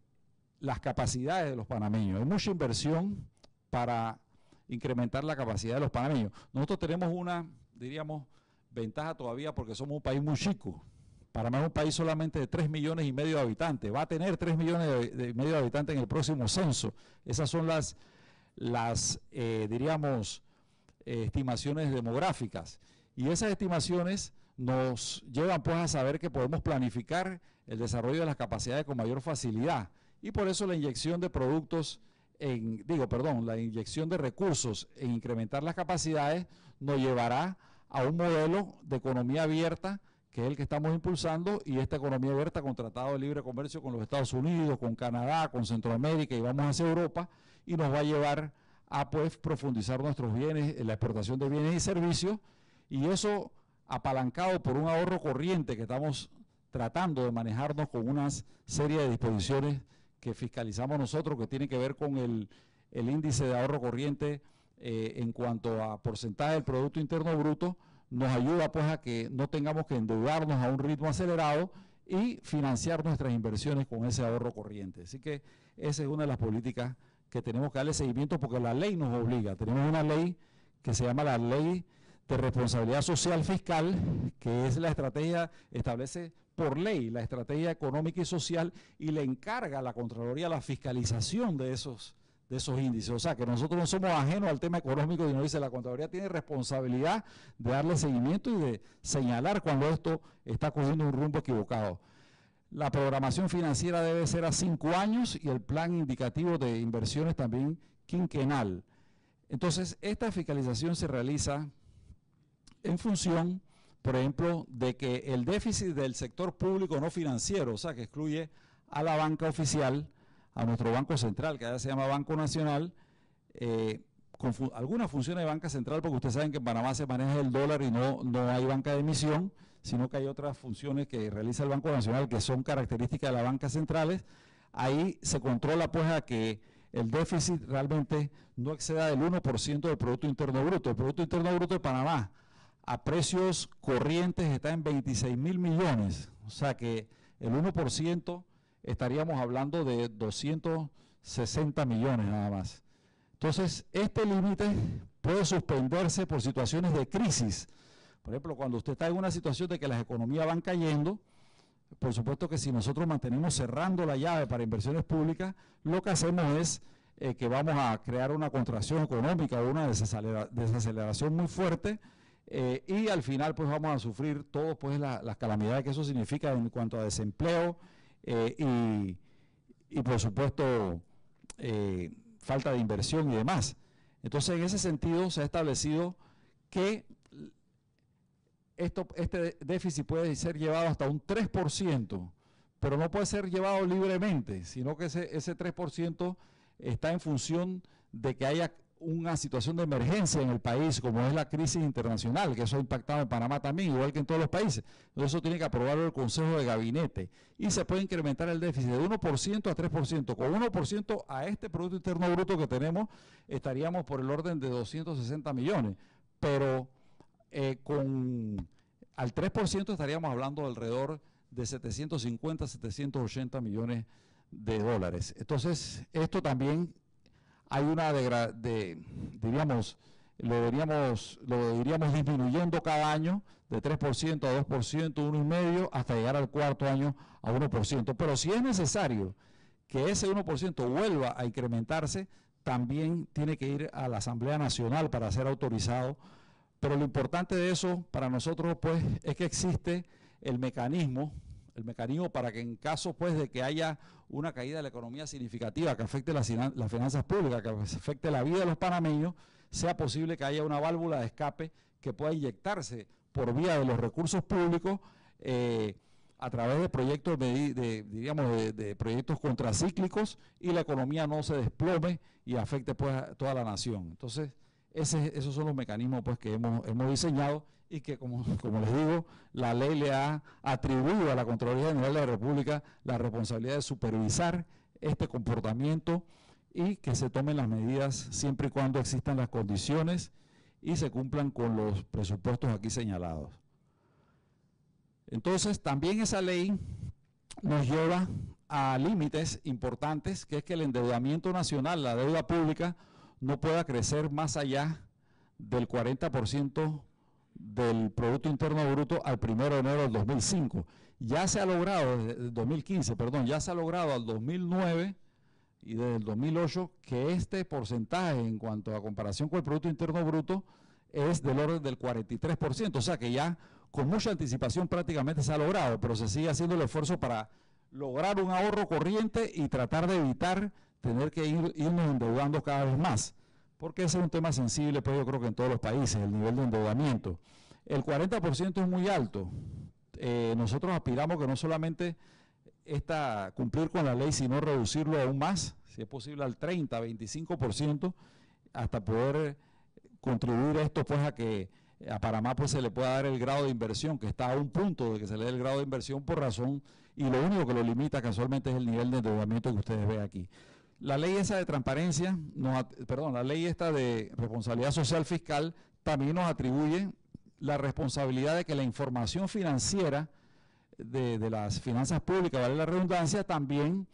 las capacidades de los panameños. Hay mucha inversión para incrementar la capacidad de los panameños. Nosotros tenemos una, diríamos, ventaja todavía porque somos un país muy chico. Panamá es un país solamente de 3,5 millones de habitantes. Va a tener 3,5 millones de habitantes en el próximo censo. Esas son diríamos, estimaciones demográficas. Y esas estimaciones nos llevan pues a saber que podemos planificar el desarrollo de las capacidades con mayor facilidad. Y por eso la inyección de la inyección de recursos en incrementar las capacidades nos llevará a un modelo de economía abierta, que es el que estamos impulsando, y esta economía abierta con tratado de libre comercio con los Estados Unidos, con Canadá, con Centroamérica, y vamos hacia Europa, y nos va a llevar a pues profundizar nuestros bienes, en la exportación de bienes y servicios, y eso apalancado por un ahorro corriente que estamos tratando de manejarnos con una serie de disposiciones que fiscalizamos nosotros, que tienen que ver con el índice de ahorro corriente en cuanto a porcentaje del Producto Interno Bruto, nos ayuda pues a que no tengamos que endeudarnos a un ritmo acelerado y financiar nuestras inversiones con ese ahorro corriente. Así que esa es una de las políticas que tenemos que darle seguimiento porque la ley nos obliga. Tenemos una ley que se llama la Ley de Responsabilidad Social Fiscal, que es la estrategia, establece por ley la estrategia económica y social y le encarga a la Contraloría la fiscalización de esos índices. O sea, que nosotros no somos ajenos al tema económico, y nos dice la Contraloría tiene responsabilidad de darle seguimiento y de señalar cuando esto está cogiendo un rumbo equivocado. La programación financiera debe ser a 5 años y el plan indicativo de inversiones también quinquenal. Entonces, esta fiscalización se realiza en función, por ejemplo, de que el déficit del sector público no financiero, o sea, que excluye a la banca oficial, a nuestro Banco Central, que ahora se llama Banco Nacional, con algunas funciones de banca central, porque ustedes saben que en Panamá se maneja el dólar y no hay banca de emisión, sino que hay otras funciones que realiza el Banco Nacional que son características de las bancas centrales. Ahí se controla pues a que el déficit realmente no exceda del 1% del Producto Interno Bruto. El Producto Interno Bruto de Panamá a precios corrientes está en 26.000 millones, o sea que el 1% estaríamos hablando de 260 millones nada más. Entonces, este límite puede suspenderse por situaciones de crisis. Por ejemplo, cuando usted está en una situación de que las economías van cayendo, por supuesto que si nosotros mantenemos cerrando la llave para inversiones públicas, lo que hacemos es que vamos a crear una contracción económica o una desaceleración muy fuerte, y al final pues vamos a sufrir todos pues las calamidades que eso significa en cuanto a desempleo, y por supuesto falta de inversión y demás. Entonces, en ese sentido se ha establecido que este déficit puede ser llevado hasta un 3%, pero no puede ser llevado libremente, sino que ese 3% está en función de que haya una situación de emergencia en el país, como es la crisis internacional, que eso ha impactado en Panamá también, igual que en todos los países. Entonces eso tiene que aprobarlo el Consejo de Gabinete y se puede incrementar el déficit de 1% a 3%. Con 1% a este Producto Interno Bruto que tenemos, estaríamos por el orden de 260 millones, pero al 3% estaríamos hablando de alrededor de 750, 780 millones de dólares. Entonces, esto también hay una diríamos, lo iríamos disminuyendo cada año de 3% a 2%, 1,5%, hasta llegar al cuarto año a 1%. Pero si es necesario que ese 1% vuelva a incrementarse, también tiene que ir a la Asamblea Nacional para ser autorizado. Pero lo importante de eso para nosotros pues es que existe el mecanismo para que en caso pues de que haya una caída de la economía significativa que afecte las finanzas públicas, que afecte la vida de los panameños, sea posible que haya una válvula de escape que pueda inyectarse por vía de los recursos públicos a través de proyectos de proyectos contracíclicos, y la economía no se desplome y afecte pues a toda la nación. Entonces, esos son los mecanismos pues que hemos diseñado y que, como les digo, la ley le ha atribuido a la Contraloría General de la República la responsabilidad de supervisar este comportamiento y que se tomen las medidas siempre y cuando existan las condiciones y se cumplan con los presupuestos aquí señalados. Entonces, también esa ley nos lleva a límites importantes, que es que el endeudamiento nacional, la deuda pública, no pueda crecer más allá del 40% del Producto Interno Bruto al 1 de enero del 2005. Ya se ha logrado, desde el 2015, perdón, ya se ha logrado al 2009 y desde el 2008 que este porcentaje en cuanto a comparación con el Producto Interno Bruto es del orden del 43%, o sea que ya con mucha anticipación prácticamente se ha logrado, pero se sigue haciendo el esfuerzo para lograr un ahorro corriente y tratar de evitar tener que irnos endeudando cada vez más, porque ese es un tema sensible, pues yo creo que en todos los países, el nivel de endeudamiento. El 40% es muy alto. Nosotros aspiramos que no solamente cumplir con la ley, sino reducirlo aún más, si es posible al 30, 25%, hasta poder contribuir esto pues a que a Panamá pues se le pueda dar el grado de inversión, que está a un punto de que se le dé el grado de inversión por razón, y lo único que lo limita casualmente es el nivel de endeudamiento que ustedes ven aquí. La ley esa de transparencia, la ley esta de responsabilidad social fiscal también nos atribuye la responsabilidad de que la información financiera de las finanzas públicas, vale la redundancia, también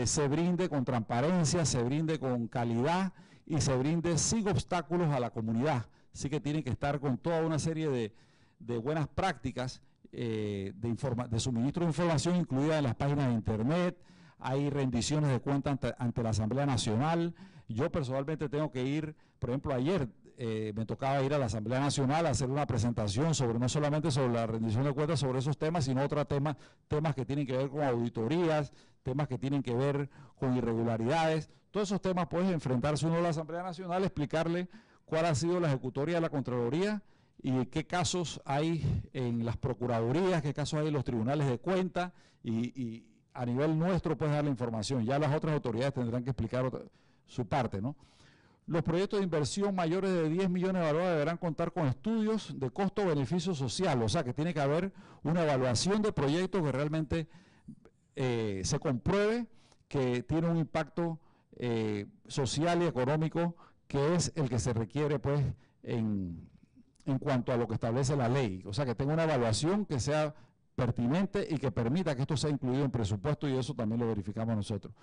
se brinde con transparencia, se brinde con calidad y se brinde sin obstáculos a la comunidad. Así que tiene que estar con toda una serie de buenas prácticas de suministro de información incluida en las páginas de internet. Hay rendiciones de cuentas ante la Asamblea Nacional. Yo personalmente tengo que ir, por ejemplo, ayer me tocaba ir a la Asamblea Nacional a hacer una presentación sobre, no solamente sobre la rendición de cuentas, sobre esos temas, sino otros temas que tienen que ver con auditorías, temas que tienen que ver con irregularidades. Todos esos temas puedes enfrentarse uno a la Asamblea Nacional, explicarle cuál ha sido la ejecutoria de la Contraloría y qué casos hay en las procuradurías, qué casos hay en los tribunales de cuentas y a nivel nuestro puedes dar la información. Ya las otras autoridades tendrán que explicar su parte, ¿no? Los proyectos de inversión mayores de 10 millones de valores deberán contar con estudios de costo-beneficio social, o sea que tiene que haber una evaluación de proyectos que realmente se compruebe que tiene un impacto social y económico, que es el que se requiere pues en cuanto a lo que establece la ley, o sea que tenga una evaluación que sea pertinente y que permita que esto sea incluido en presupuesto, y eso también lo verificamos nosotros.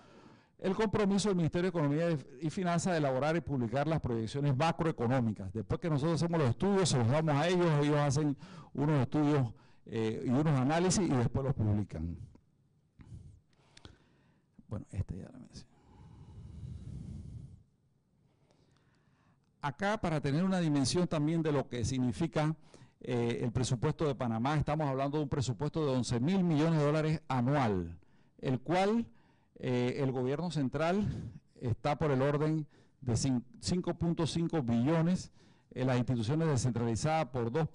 El compromiso del Ministerio de Economía y Finanzas de elaborar y publicar las proyecciones macroeconómicas. Después que nosotros hacemos los estudios, se los damos a ellos, ellos hacen unos estudios y unos análisis y después los publican. Bueno, ya lo mencioné. Acá, para tener una dimensión también de lo que significa el presupuesto de Panamá, estamos hablando de un presupuesto de 11.000 millones de dólares anual, el cual el gobierno central está por el orden de 5.5 billones, las instituciones descentralizadas por 3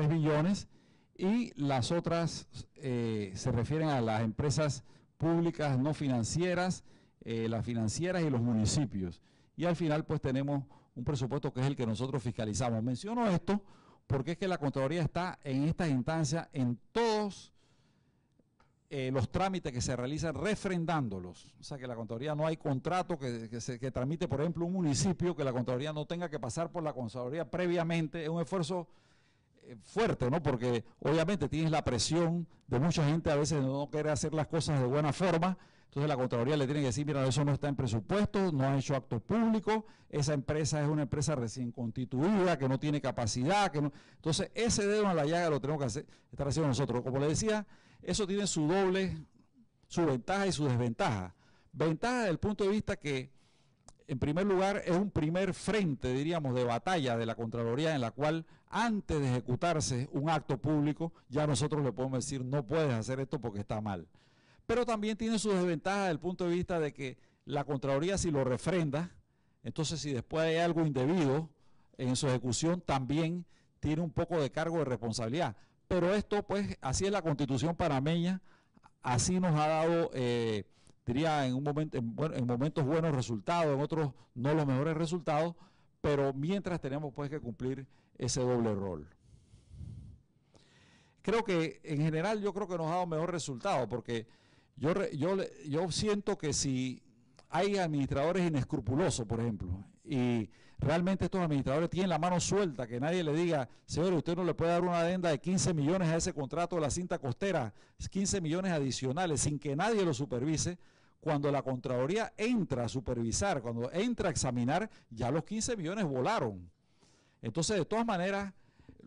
billones, y las otras se refieren a las empresas públicas no financieras, las financieras y los municipios. Y al final pues tenemos un presupuesto que es el que nosotros fiscalizamos. Menciono esto porque es que la Contraloría está en estas instancias en todos los trámites que se realizan refrendándolos. O sea que la Contraloría no hay contrato que tramite, por ejemplo, un municipio, que la Contraloría no tenga que pasar por la Contraloría previamente. Es un esfuerzo fuerte, ¿no? Porque obviamente tienes la presión de mucha gente a veces de no querer hacer las cosas de buena forma. Entonces la Contraloría le tiene que decir, mira, eso no está en presupuesto, no ha hecho acto público, esa empresa es una empresa recién constituida, que no tiene capacidad, que no. Entonces ese dedo en la llaga lo tenemos que estar haciendo nosotros. Como le decía, eso tiene su ventaja y su desventaja. Ventaja desde el punto de vista que, en primer lugar, es un primer frente, diríamos, de batalla de la Contraloría, en la cual antes de ejecutarse un acto público, ya nosotros le podemos decir, no puedes hacer esto porque está mal. Pero también tiene su desventaja desde el punto de vista de que la Contraloría, si lo refrenda, entonces si después hay algo indebido en su ejecución, también tiene un poco de cargo de responsabilidad. Pero esto, pues, así es la Constitución panameña, así nos ha dado, diría, en momentos buenos resultados, en otros no los mejores resultados, pero mientras tenemos pues que cumplir ese doble rol. Creo que, en general, yo creo que nos ha dado mejor resultado, porque yo siento que si hay administradores inescrupulosos, por ejemplo, y realmente estos administradores tienen la mano suelta, que nadie le diga, señor, usted no le puede dar una adenda de 15 millones a ese contrato de la cinta costera, 15 millones adicionales, sin que nadie lo supervise. Cuando la Contraloría entra a supervisar, cuando entra a examinar, ya los 15 millones volaron. Entonces, de todas maneras,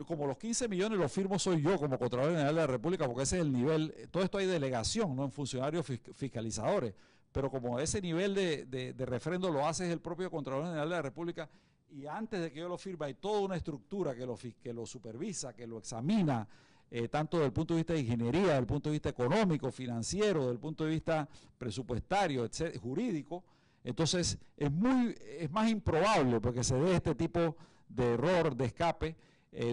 como los 15 millones los firmo soy yo como Contralor General de la República, porque ese es el nivel, todo esto hay delegación, no en funcionarios fiscalizadores, pero como ese nivel de refrendo lo hace el propio Contralor General de la República, y antes de que yo lo firme hay toda una estructura que lo supervisa, que lo examina, tanto desde el punto de vista de ingeniería, desde el punto de vista económico, financiero, desde el punto de vista presupuestario, jurídico. Entonces es más improbable porque se dé este tipo de error, de escape.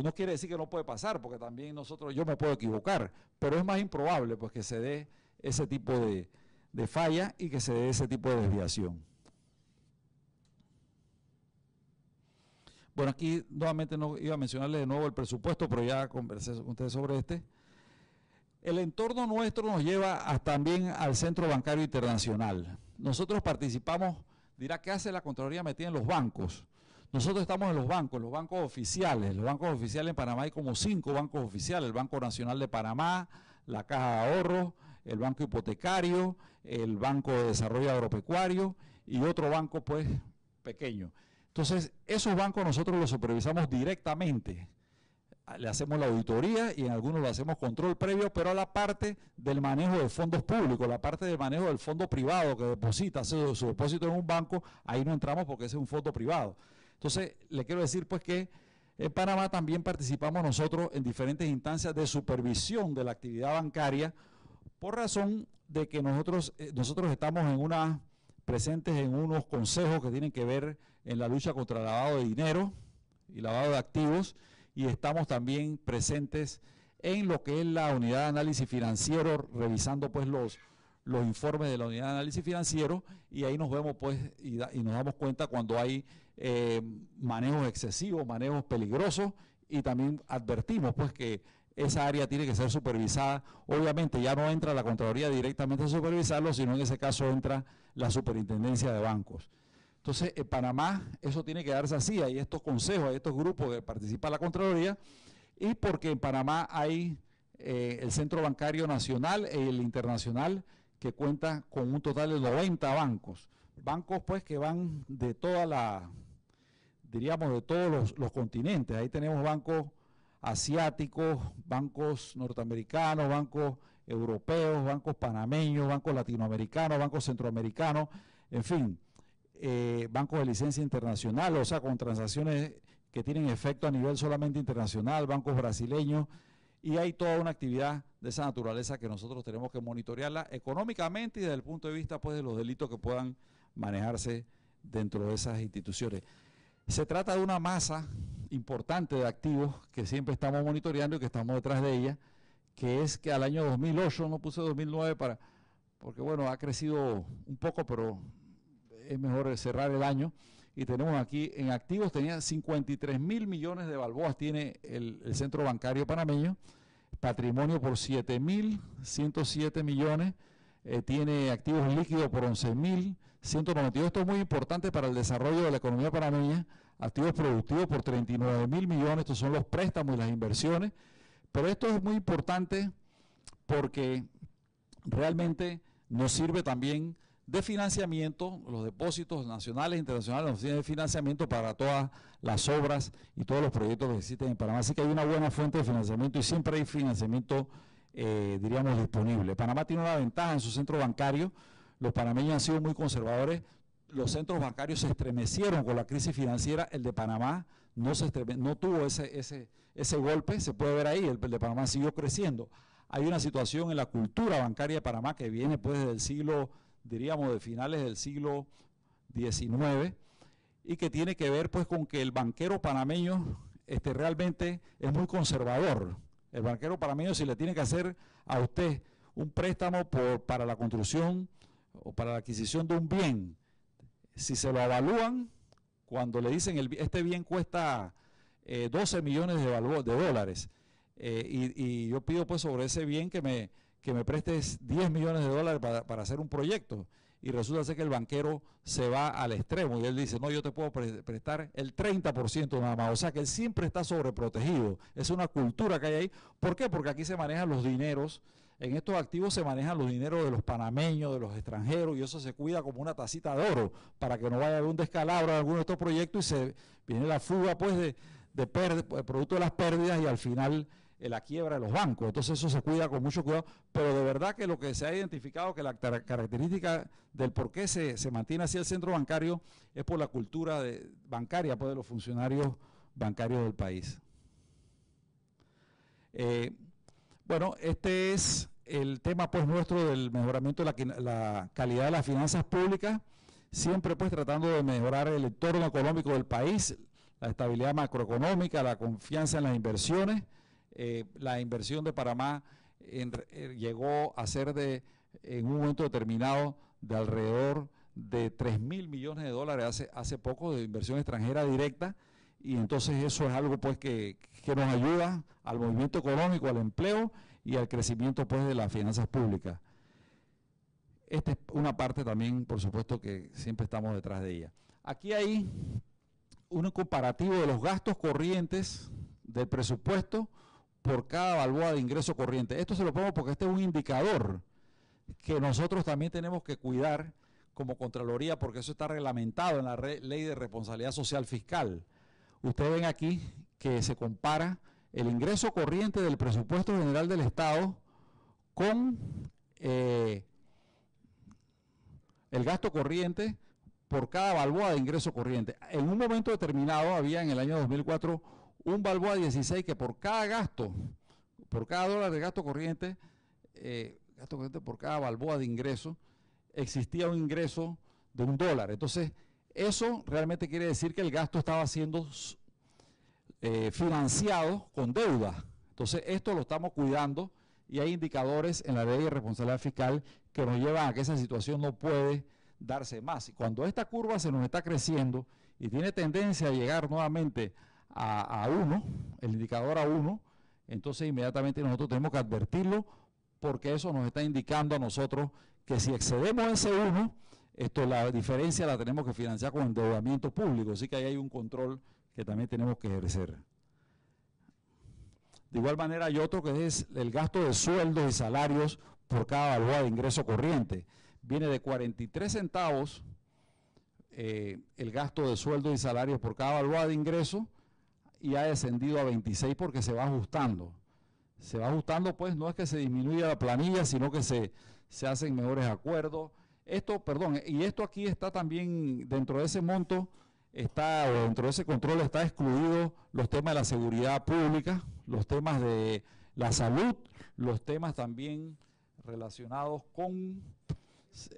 No quiere decir que no puede pasar, porque también yo me puedo equivocar, pero es más improbable pues que se dé ese tipo de falla y que se dé ese tipo de desviación. Bueno, aquí nuevamente no iba a mencionarles de nuevo el presupuesto, pero ya conversé con ustedes sobre este. El entorno nuestro nos lleva también al Centro Bancario Internacional. Nosotros participamos, dirá, ¿qué hace la Contraloría metida en los bancos? nosotros estamos en los bancos oficiales. Los bancos oficiales en Panamá hay como 5 bancos oficiales: el Banco Nacional de Panamá, la Caja de Ahorros, el Banco Hipotecario, el Banco de Desarrollo Agropecuario y otro banco pues pequeño. Entonces, esos bancos nosotros los supervisamos directamente. Le hacemos la auditoría y en algunos le hacemos control previo, pero a la parte del manejo de fondos públicos, la parte del manejo del fondo privado que deposita su depósito en un banco, ahí no entramos porque ese es un fondo privado. Entonces, le quiero decir pues que en Panamá también participamos nosotros en diferentes instancias de supervisión de la actividad bancaria, por razón de que nosotros estamos presentes en unos consejos que tienen que ver en la lucha contra el lavado de dinero y lavado de activos, y estamos también presentes en lo que es la unidad de análisis financiero, revisando pues los informes de la unidad de análisis financiero, y ahí nos vemos pues y nos damos cuenta cuando hay manejos excesivos, manejos peligrosos, y también advertimos pues que esa área tiene que ser supervisada. Obviamente ya no entra la Contraloría directamente a supervisarlo, sino en ese caso entra la Superintendencia de Bancos. Entonces, en Panamá eso tiene que darse así, hay estos consejos, hay estos grupos que participa la Contraloría, y porque en Panamá hay el Centro Bancario Nacional y el Internacional, que cuenta con un total de 90 bancos. Bancos pues que van de de todos los continentes. Ahí tenemos bancos asiáticos, bancos norteamericanos, bancos europeos, bancos panameños, bancos latinoamericanos, bancos centroamericanos, en fin, bancos de licencia internacional, o sea, con transacciones que tienen efecto a nivel solamente internacional, bancos brasileños, y hay toda una actividad de esa naturaleza que nosotros tenemos que monitorearla económicamente y desde el punto de vista pues de los delitos que puedan manejarse dentro de esas instituciones. Se trata de una masa importante de activos que siempre estamos monitoreando y que estamos detrás de ella, que es que al año 2008, no puse 2009 porque bueno, ha crecido un poco, pero es mejor cerrar el año, y tenemos aquí en activos, tenía 53.000 millones de balboas, tiene el centro bancario panameño, patrimonio por 7.107 millones, tiene activos líquidos por 11.192, esto es muy importante para el desarrollo de la economía panameña, activos productivos por 39.000 millones, estos son los préstamos y las inversiones, pero esto es muy importante porque realmente nos sirve también de financiamiento, los depósitos nacionales e internacionales nos sirven de financiamiento para todas las obras y todos los proyectos que existen en Panamá, así que hay una buena fuente de financiamiento y siempre hay financiamiento, diríamos, disponible. Panamá tiene una ventaja en su centro bancario, los panameños han sido muy conservadores, los centros bancarios se estremecieron con la crisis financiera, el de Panamá no tuvo ese golpe, se puede ver ahí, el de Panamá siguió creciendo. Hay una situación en la cultura bancaria de Panamá que viene pues desde el siglo, diríamos, de finales del siglo XIX, y que tiene que ver pues con que el banquero panameño realmente es muy conservador. El banquero panameño, si le tiene que hacer a usted un préstamo para la construcción o para la adquisición de un bien, si se lo evalúan, cuando le dicen este bien cuesta 12 millones de dólares, y yo pido pues sobre ese bien que me prestes 10 millones de dólares para hacer un proyecto, y resulta ser que el banquero se va al extremo y él dice, no, yo te puedo prestar el 30% nada más, o sea que él siempre está sobreprotegido. Es una cultura que hay ahí. ¿Por qué? Porque aquí se manejan los dineros, en estos activos se manejan los dineros de los panameños, de los extranjeros, y eso se cuida como una tacita de oro, para que no vaya a haber un descalabro en alguno de estos proyectos y se viene la fuga pues producto de las pérdidas, y al final la quiebra de los bancos. Entonces eso se cuida con mucho cuidado, pero de verdad que lo que se ha identificado, que la característica del por qué se mantiene así el centro bancario, es por la cultura bancaria pues, de los funcionarios bancarios del país. Bueno, este es el tema pues nuestro del mejoramiento de la calidad de las finanzas públicas, siempre pues tratando de mejorar el entorno económico del país, la estabilidad macroeconómica, la confianza en las inversiones. La inversión de Panamá llegó a ser en un momento determinado de alrededor de 3.000 millones de dólares hace poco de inversión extranjera directa, y entonces eso es algo pues que nos ayuda al movimiento económico, al empleo y al crecimiento pues de las finanzas públicas. Esta es una parte también, por supuesto, que siempre estamos detrás de ella. Aquí hay un comparativo de los gastos corrientes del presupuesto por cada balboa de ingreso corriente. Esto se lo pongo porque este es un indicador que nosotros también tenemos que cuidar como Contraloría, porque eso está reglamentado en la Ley de Responsabilidad Social Fiscal. Ustedes ven aquí que se compara el ingreso corriente del presupuesto general del Estado con el gasto corriente por cada balboa de ingreso corriente. En un momento determinado había en el año 2004 un balboa 16 que por cada dólar de gasto corriente por cada balboa de ingreso, existía un ingreso de $1. Entonces, eso realmente quiere decir que el gasto estaba siendo financiado con deuda. Entonces, esto lo estamos cuidando y hay indicadores en la Ley de Responsabilidad Fiscal que nos llevan a que esa situación no puede darse más. Y cuando esta curva se nos está creciendo y tiene tendencia a llegar nuevamente a 1, el indicador a 1, entonces inmediatamente nosotros tenemos que advertirlo, porque eso nos está indicando a nosotros que si excedemos ese 1, la diferencia la tenemos que financiar con endeudamiento público, así que ahí hay un control que también tenemos que ejercer. De igual manera hay otro que es el gasto de sueldos y salarios por cada balboa de ingreso corriente. Viene de 43 centavos el gasto de sueldos y salarios por cada balboa de ingreso y ha descendido a 26 porque se va ajustando. Se va ajustando, pues no es que se disminuya la planilla, sino que se hacen mejores acuerdos. Esto aquí está también dentro de ese monto, o dentro de ese control está excluido los temas de la seguridad pública, los temas de la salud, los temas también relacionados con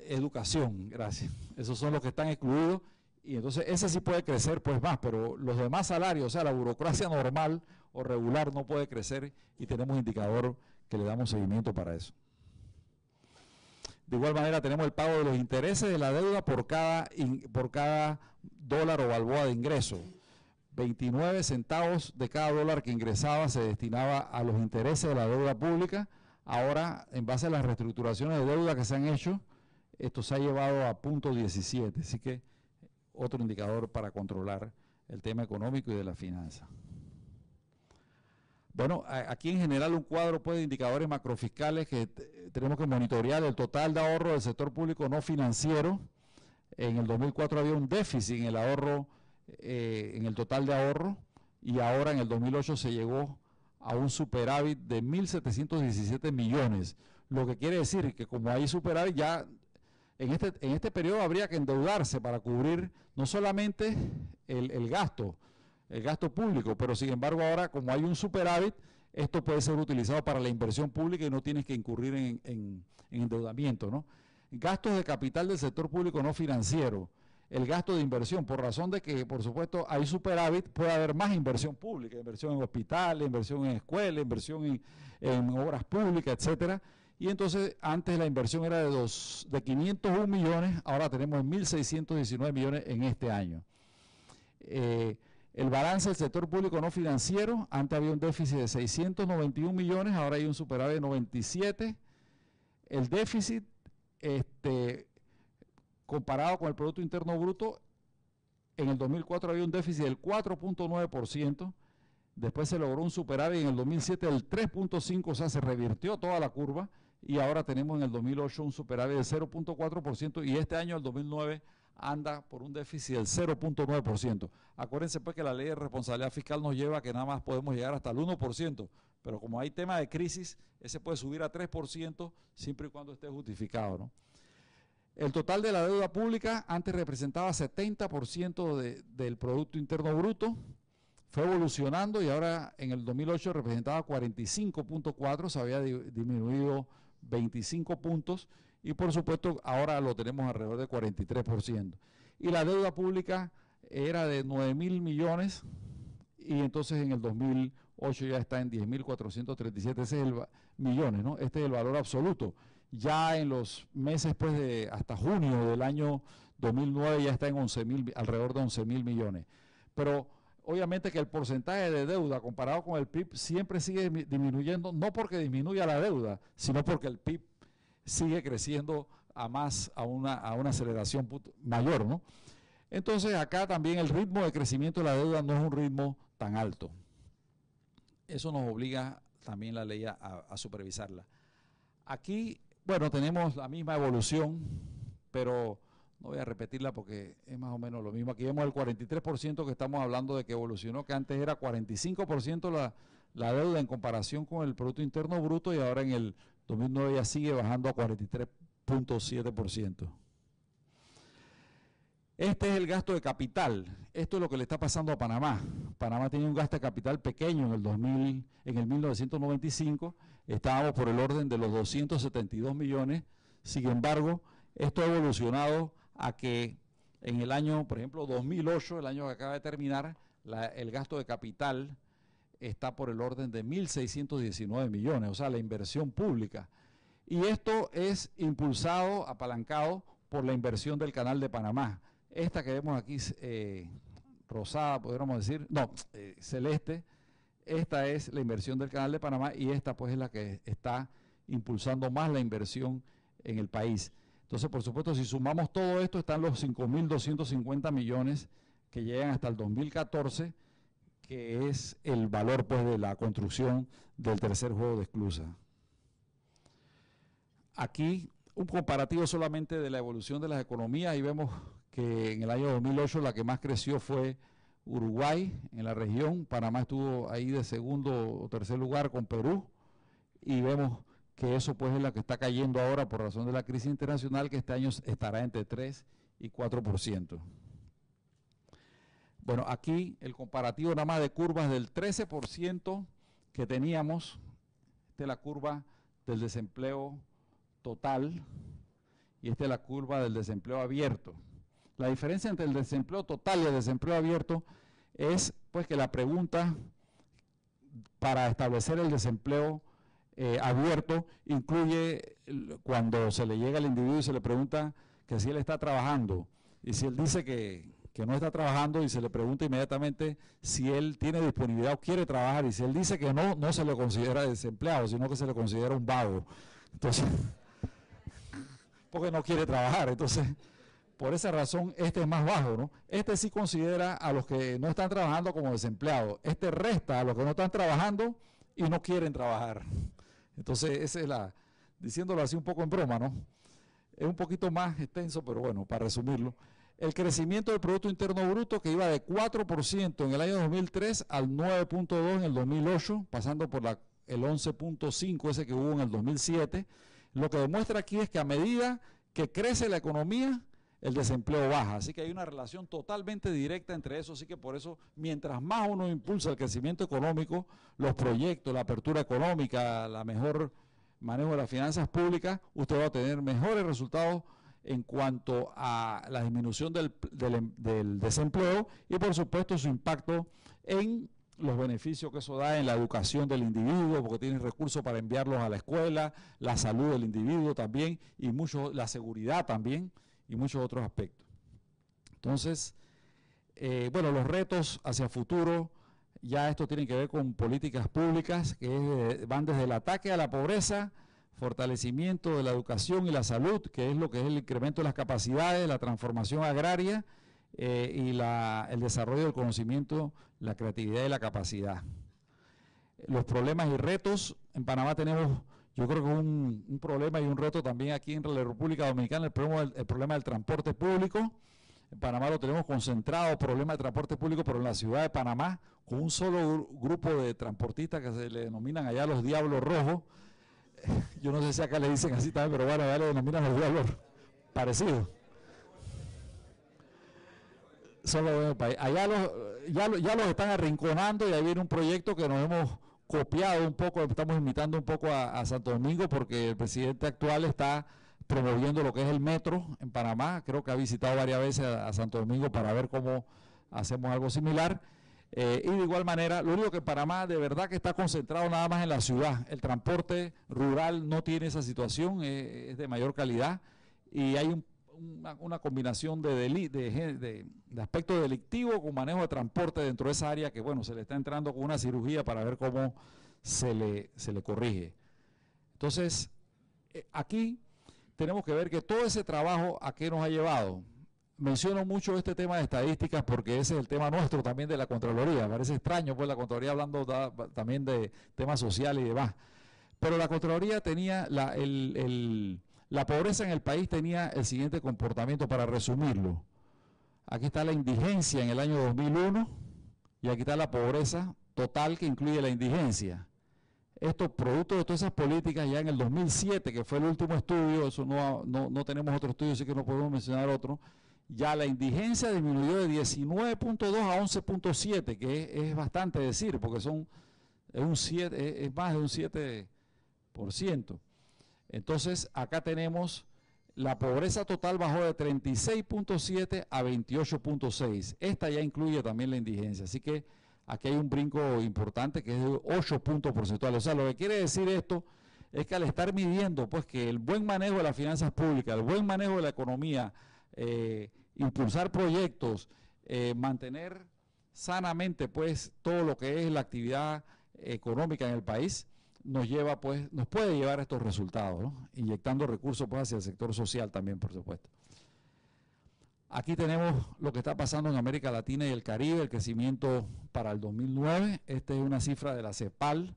educación, gracias. Esos son los que están excluidos y entonces ese sí puede crecer pues más, pero los demás salarios, o sea, la burocracia normal o regular no puede crecer y tenemos indicador que le damos seguimiento para eso. De igual manera tenemos el pago de los intereses de la deuda por cada dólar o balboa de ingreso. 29 centavos de cada dólar que ingresaba se destinaba a los intereses de la deuda pública. Ahora, en base a las reestructuraciones de deuda que se han hecho, esto se ha llevado a 0.17, así que otro indicador para controlar el tema económico y de la finanza. Bueno, aquí en general un cuadro pues, de indicadores macrofiscales que tenemos que monitorear. El total de ahorro del sector público no financiero. En el 2004 había un déficit en el ahorro, en el total de ahorro, y ahora en el 2008 se llegó a un superávit de 1.717 millones. Lo que quiere decir que como hay superávit, ya en este periodo habría que endeudarse para cubrir no solamente el gasto público, pero sin embargo ahora como hay un superávit, esto puede ser utilizado para la inversión pública y no tienes que incurrir en endeudamiento, ¿no? Gastos de capital del sector público no financiero, el gasto de inversión, por razón de que, por supuesto, hay superávit, puede haber más inversión pública, inversión en hospitales, inversión en escuelas, inversión en obras públicas, etcétera. Y entonces, antes la inversión era de 501 millones, ahora tenemos 1.619 millones en este año. El balance del sector público no financiero, antes había un déficit de 691 millones, ahora hay un superávit de 97. El déficit, comparado con el Producto Interno Bruto, en el 2004 había un déficit del 4.9%, después se logró un superávit en el 2007 del 3.5%, o sea, se revirtió toda la curva, y ahora tenemos en el 2008 un superávit del 0.4%, y este año, el 2009, anda por un déficit del 0.9%. Acuérdense pues que la Ley de Responsabilidad Fiscal nos lleva a que nada más podemos llegar hasta el 1%, pero como hay tema de crisis, ese puede subir a 3% siempre y cuando esté justificado, ¿no? El total de la deuda pública antes representaba 70% del Producto Interno Bruto, fue evolucionando y ahora en el 2008 representaba 45.4%, se había disminuido 25 puntos y por supuesto ahora lo tenemos alrededor de 43%. Y la deuda pública era de 9.000 millones y entonces en el 2008 ya está en 10.437, ese es el millones, ¿no? Este es el valor absoluto. Ya en los meses pues hasta junio del año 2009 ya está en alrededor de 11.000 millones. Pero obviamente que el porcentaje de deuda comparado con el PIB siempre sigue disminuyendo, no porque disminuya la deuda, sino porque el PIB sigue creciendo a una aceleración mayor, ¿no? Entonces acá también el ritmo de crecimiento de la deuda no es un ritmo tan alto. Eso nos obliga también la ley a supervisarla. Aquí, bueno, tenemos la misma evolución, pero no voy a repetirla porque es más o menos lo mismo. Aquí vemos el 43% que estamos hablando de que evolucionó, que antes era 45% la deuda en comparación con el Producto Interno Bruto, y ahora en el 2009 ya sigue bajando a 43.7%. Este es el gasto de capital. Esto es lo que le está pasando a Panamá. Panamá tiene un gasto de capital pequeño en el 1995. Estábamos por el orden de los 272 millones. Sin embargo, esto ha evolucionado a que en el año, por ejemplo, 2008, el año que acaba de terminar, el gasto de capital está por el orden de 1.619 millones, o sea, la inversión pública. Y esto es impulsado, apalancado por la inversión del Canal de Panamá. Esta que vemos aquí, rosada, podríamos decir, no, celeste, esta es la inversión del Canal de Panamá, y esta pues es la que está impulsando más la inversión en el país. Entonces, por supuesto, si sumamos todo esto, están los 5.250 millones que llegan hasta el 2014, que es el valor pues de la construcción del tercer juego de esclusa. Aquí un comparativo solamente de la evolución de las economías, y vemos que en el año 2008 la que más creció fue Uruguay en la región. Panamá estuvo ahí de segundo o tercer lugar con Perú, y vemos que eso pues es la que está cayendo ahora por razón de la crisis internacional, que este año estará entre 3 y 4%. Bueno, aquí el comparativo nada más de curvas del 13% que teníamos. Esta es la curva del desempleo total y esta es la curva del desempleo abierto. La diferencia entre el desempleo total y el desempleo abierto es pues que la pregunta para establecer el desempleo abierto incluye cuando se le llega al individuo y se le pregunta que si él está trabajando, y si él dice que no está trabajando, y se le pregunta inmediatamente si él tiene disponibilidad o quiere trabajar, y si él dice que no, no se le considera desempleado, sino que se le considera un vago. Entonces, porque no quiere trabajar. Entonces, por esa razón, este es más bajo, ¿no? Este sí considera a los que no están trabajando como desempleados. Este resta a los que no están trabajando y no quieren trabajar. Entonces, esa es diciéndolo así un poco en broma, ¿no? Es un poquito más extenso, pero bueno, para resumirlo. El crecimiento del Producto Interno Bruto, que iba de 4% en el año 2003 al 9.2% en el 2008, pasando por el 11.5% ese que hubo en el 2007. Lo que demuestra aquí es que a medida que crece la economía, el desempleo baja. Así que hay una relación totalmente directa entre eso. Así que por eso, mientras más uno impulsa el crecimiento económico, los proyectos, la apertura económica, la mejor manejo de las finanzas públicas, usted va a tener mejores resultados en cuanto a la disminución del desempleo y por supuesto su impacto en los beneficios que eso da en la educación del individuo, porque tiene recursos para enviarlos a la escuela, la salud del individuo también, y la seguridad también, y muchos otros aspectos. Entonces, bueno, los retos hacia el futuro, ya esto tiene que ver con políticas públicas que van desde el ataque a la pobreza, fortalecimiento de la educación y la salud, que es lo que es el incremento de las capacidades, la transformación agraria y el desarrollo del conocimiento, la creatividad y la capacidad. Los problemas y retos, en Panamá tenemos, yo creo que un problema y un reto también aquí en la República Dominicana, el problema del transporte público. En Panamá lo tenemos concentrado, problema de transporte público, pero en la ciudad de Panamá, con un solo grupo de transportistas que se le denominan allá los Diablos Rojos. Yo no sé si acá le dicen así también, pero bueno, allá le denominan los Diablos parecidos. Son los del país. Allá ya los están arrinconando, y ahí viene un proyecto que nos hemos copiado un poco, estamos imitando un poco a Santo Domingo, porque el presidente actual está promoviendo lo que es el metro en Panamá. Creo que ha visitado varias veces a Santo Domingo para ver cómo hacemos algo similar. Y de igual manera, lo único que en Panamá de verdad que está concentrado nada más en la ciudad. El transporte rural no tiene esa situación, es de mayor calidad, y hay una combinación de aspecto delictivo con manejo de transporte dentro de esa área que, bueno, se le está entrando con una cirugía para ver cómo se le corrige. Entonces, aquí tenemos que ver que todo ese trabajo, ¿a qué nos ha llevado? menciono mucho este tema de estadísticas porque ese es el tema nuestro también de la Contraloría. Parece extraño, pues la Contraloría hablando también de temas sociales y demás. Pero la Contraloría tenía, la pobreza en el país tenía el siguiente comportamiento, para resumirlo. Aquí está la indigencia en el año 2001 y aquí está la pobreza total que incluye la indigencia. Esto producto de todas esas políticas ya en el 2007, que fue el último estudio, eso no tenemos otro estudio, así que no podemos mencionar otro, ya la indigencia disminuyó de 19.2 a 11.7, que es bastante decir, porque es más de un 7%. Entonces, acá tenemos la pobreza total bajó de 36.7 a 28.6. Esta ya incluye también la indigencia, así que aquí hay un brinco importante que es de 8 puntos porcentuales. O sea, lo que quiere decir esto es que al estar midiendo pues que el buen manejo de las finanzas públicas, el buen manejo de la economía, impulsar proyectos, mantener sanamente pues todo lo que es la actividad económica en el país, nos puede llevar a estos resultados, ¿no? Inyectando recursos pues hacia el sector social también, por supuesto. Aquí tenemos lo que está pasando en América Latina y el Caribe, el crecimiento para el 2009. Esta es una cifra de la CEPAL.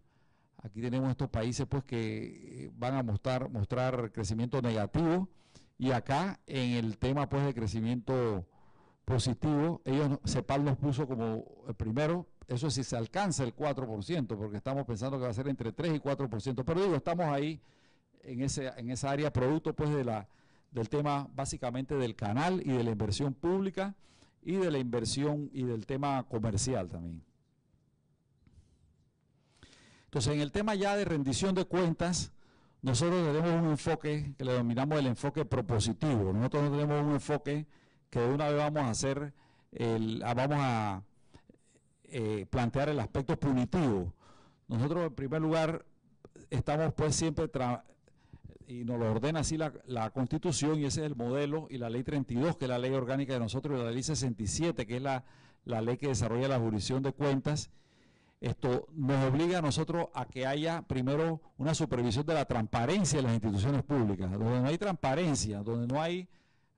Aquí tenemos estos países pues que van a mostrar crecimiento negativo. Y acá en el tema pues de crecimiento positivo, CEPAL nos puso como el primero, eso es si se alcanza el 4%, porque estamos pensando que va a ser entre 3 y 4%. Pero digo, estamos ahí en esa área, producto pues del tema básicamente del canal y de la inversión pública y de la inversión y del tema comercial también. Entonces, en el tema ya de rendición de cuentas, nosotros tenemos un enfoque que le denominamos el enfoque propositivo. Nosotros no tenemos un enfoque que de una vez vamos a hacer, plantear el aspecto punitivo. Nosotros en primer lugar estamos pues siempre y nos lo ordena así la Constitución, y ese es el modelo, y la Ley 32, que es la ley orgánica de nosotros, y la Ley 67, que es la ley que desarrolla la jurisdicción de cuentas. Esto nos obliga a nosotros a que haya primero una supervisión de la transparencia de las instituciones públicas. Donde no hay transparencia, donde no hay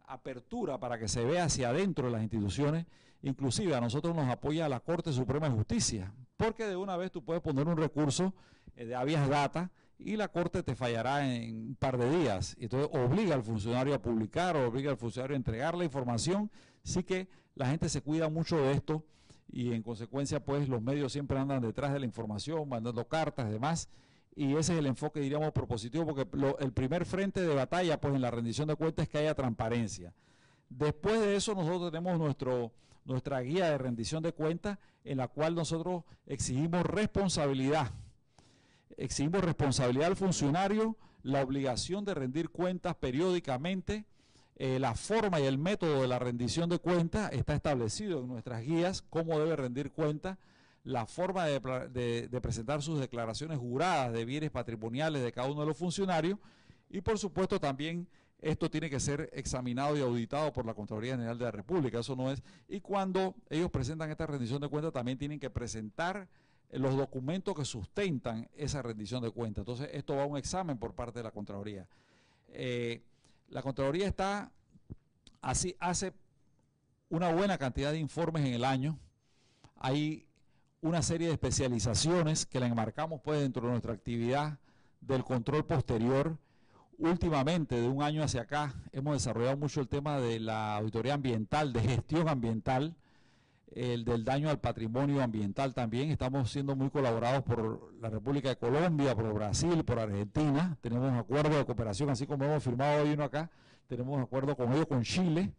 apertura para que se vea hacia adentro de las instituciones, inclusive a nosotros nos apoya la Corte Suprema de Justicia, porque de una vez tú puedes poner un recurso de habeas data y la Corte te fallará en un par de días. Entonces obliga al funcionario a publicar, o obliga al funcionario a entregar la información. Así que la gente se cuida mucho de esto y en consecuencia pues los medios siempre andan detrás de la información, mandando cartas y demás. Y ese es el enfoque, diríamos, propositivo, porque el primer frente de batalla pues en la rendición de cuentas es que haya transparencia. Después de eso nosotros tenemos nuestra guía de rendición de cuentas, en la cual nosotros exigimos responsabilidad. Exigimos responsabilidad al funcionario, la obligación de rendir cuentas periódicamente. La forma y el método de la rendición de cuentas está establecido en nuestras guías, cómo debe rendir cuentas, la forma de presentar sus declaraciones juradas de bienes patrimoniales de cada uno de los funcionarios, y por supuesto también esto tiene que ser examinado y auditado por la Contraloría General de la República. Eso no es, y cuando ellos presentan esta rendición de cuentas también tienen que presentar los documentos que sustentan esa rendición de cuentas. Entonces esto va a un examen por parte de la Contraloría. La Contraloría hace una buena cantidad de informes en el año. Hay una serie de especializaciones que la enmarcamos pues dentro de nuestra actividad del control posterior. Últimamente, de un año hacia acá, hemos desarrollado mucho el tema de la auditoría ambiental, de gestión ambiental, el del daño al patrimonio ambiental también. Estamos siendo muy colaborados por la República de Colombia, por Brasil, por Argentina. Tenemos acuerdos de cooperación, así como hemos firmado hoy uno acá, tenemos acuerdo con ellos, con Chile.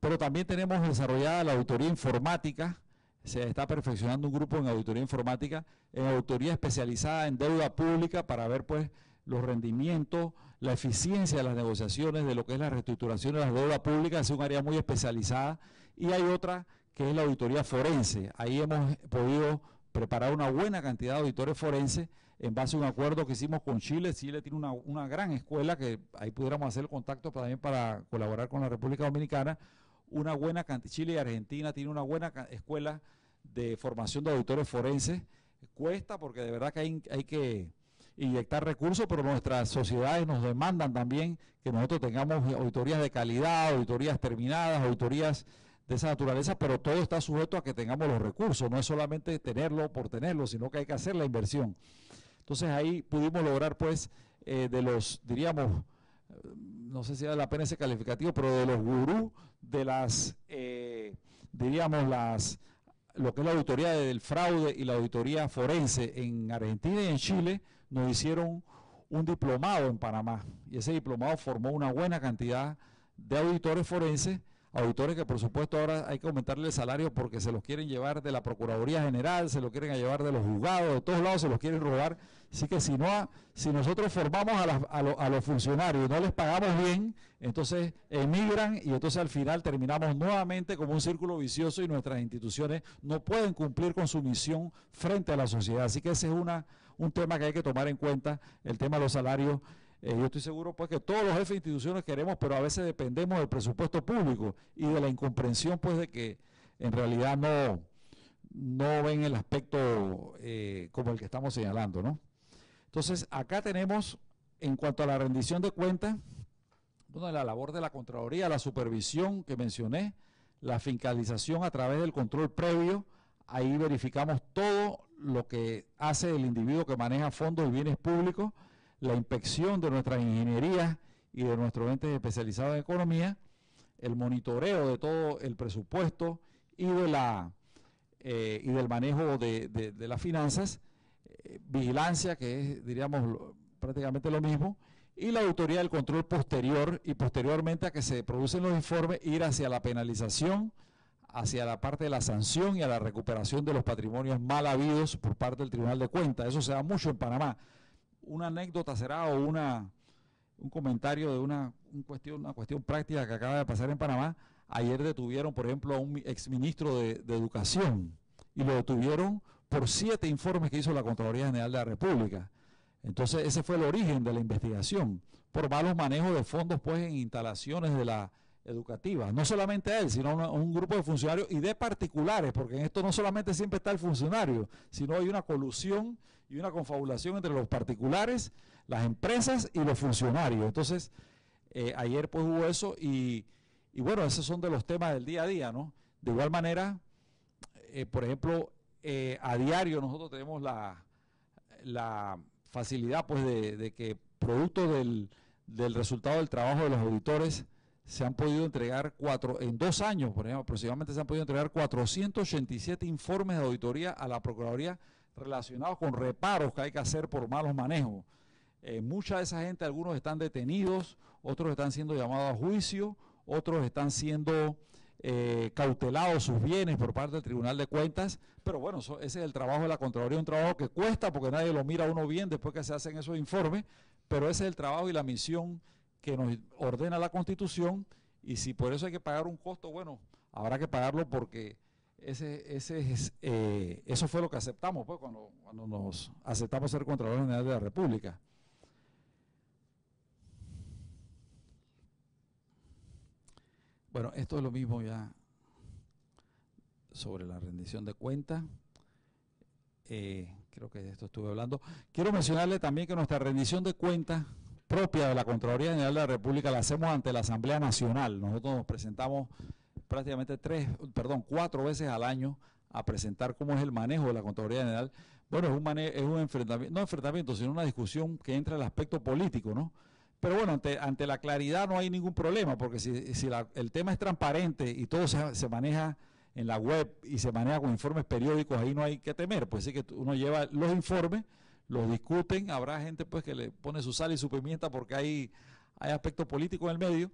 Pero también tenemos desarrollada la auditoría informática. Se está perfeccionando un grupo en auditoría informática, en auditoría especializada en deuda pública, para ver pues los rendimientos, la eficiencia de las negociaciones, de lo que es la reestructuración de las deudas públicas. Es un área muy especializada. Y hay otra que es la auditoría forense. Ahí hemos podido preparar una buena cantidad de auditores forenses en base a un acuerdo que hicimos con Chile. Chile tiene una gran escuela, que ahí pudiéramos hacer el contacto también para colaborar con la República Dominicana. Una buena cantidad, Chile y Argentina tienen una buena escuela de formación de auditores forenses. Cuesta, porque de verdad que hay que inyectar recursos, pero nuestras sociedades nos demandan también que nosotros tengamos auditorías de calidad, auditorías terminadas, auditorías de esa naturaleza, pero todo está sujeto a que tengamos los recursos, no es solamente tenerlo por tenerlo, sino que hay que hacer la inversión. Entonces ahí pudimos lograr pues de los, diríamos, no sé si vale la pena ese calificativo, pero de los gurús de las, diríamos, lo que es la auditoría del fraude y la auditoría forense en Argentina y en Chile, nos hicieron un diplomado en Panamá, y ese diplomado formó una buena cantidad de auditores forenses, auditores que por supuesto ahora hay que aumentarle el salario porque se los quieren llevar de la Procuraduría General, se los quieren llevar de los juzgados, de todos lados se los quieren robar. Así que si nosotros formamos a los funcionarios y no les pagamos bien, entonces emigran y entonces al final terminamos nuevamente como un círculo vicioso y nuestras instituciones no pueden cumplir con su misión frente a la sociedad. Así que ese es un tema que hay que tomar en cuenta, el tema de los salarios. Yo estoy seguro pues que todos los jefes de instituciones queremos, pero a veces dependemos del presupuesto público y de la incomprensión pues de que en realidad no ven el aspecto como el que estamos señalando, ¿no? Entonces, acá tenemos, en cuanto a la rendición de cuentas, bueno, la labor de la Contraloría, la supervisión que mencioné, la fiscalización a través del control previo, ahí verificamos todo lo que hace el individuo que maneja fondos y bienes públicos, la inspección de nuestras ingenierías y de nuestros entes especializados en economía, el monitoreo de todo el presupuesto y del manejo de las finanzas, vigilancia, que es, diríamos, prácticamente lo mismo, y la auditoría del control posterior, y posteriormente a que se producen los informes, ir hacia la penalización, hacia la parte de la sanción y a la recuperación de los patrimonios mal habidos por parte del Tribunal de Cuentas. Eso se da mucho en Panamá. Una anécdota será o un comentario de una cuestión práctica que acaba de pasar en Panamá. Ayer detuvieron, por ejemplo, a un exministro de Educación y lo detuvieron por 7 informes que hizo la Contraloría General de la República. Entonces ese fue el origen de la investigación, por malos manejos de fondos pues en instalaciones de la educativa. No solamente a él, sino a un grupo de funcionarios y de particulares, porque en esto no solamente siempre está el funcionario, sino hay una colusión y una confabulación entre los particulares, las empresas y los funcionarios. Entonces, ayer pues hubo eso y bueno, esos son de los temas del día a día, ¿no? De igual manera, por ejemplo, a diario nosotros tenemos la facilidad pues de que producto del resultado del trabajo de los auditores se han podido entregar en 2 años, por ejemplo, aproximadamente se han podido entregar 487 informes de auditoría a la Procuraduría relacionados con reparos que hay que hacer por malos manejos. Mucha de esa gente, algunos están detenidos, otros están siendo llamados a juicio, otros están siendo cautelados sus bienes por parte del Tribunal de Cuentas, pero bueno, ese es el trabajo de la Contraloría, un trabajo que cuesta porque nadie lo mira a uno bien después que se hacen esos informes, pero ese es el trabajo y la misión que nos ordena la Constitución, y si por eso hay que pagar un costo, bueno, habrá que pagarlo porque eso fue lo que aceptamos pues, cuando nos aceptamos ser Contralor General de la República. Bueno, esto es lo mismo ya sobre la rendición de cuentas. Creo que de esto estuve hablando. Quiero mencionarle también que nuestra rendición de cuentas propia de la Contraloría General de la República la hacemos ante la Asamblea Nacional.Nosotros nos presentamos prácticamente 4 veces al año a presentar cómo es el manejo de la Contraloría General. Bueno, es un enfrentamiento, no enfrentamiento, sino una discusión que entra en el aspecto político, ¿no? Pero bueno, ante la claridad no hay ningún problema, porque si el tema es transparente y todo se maneja en la web y se maneja con informes periódicos, ahí no hay que temer, pues sí que uno lleva los informes, los discuten, habrá gente pues que le pone su sal y su pimienta porque hay aspectos políticos en el medio,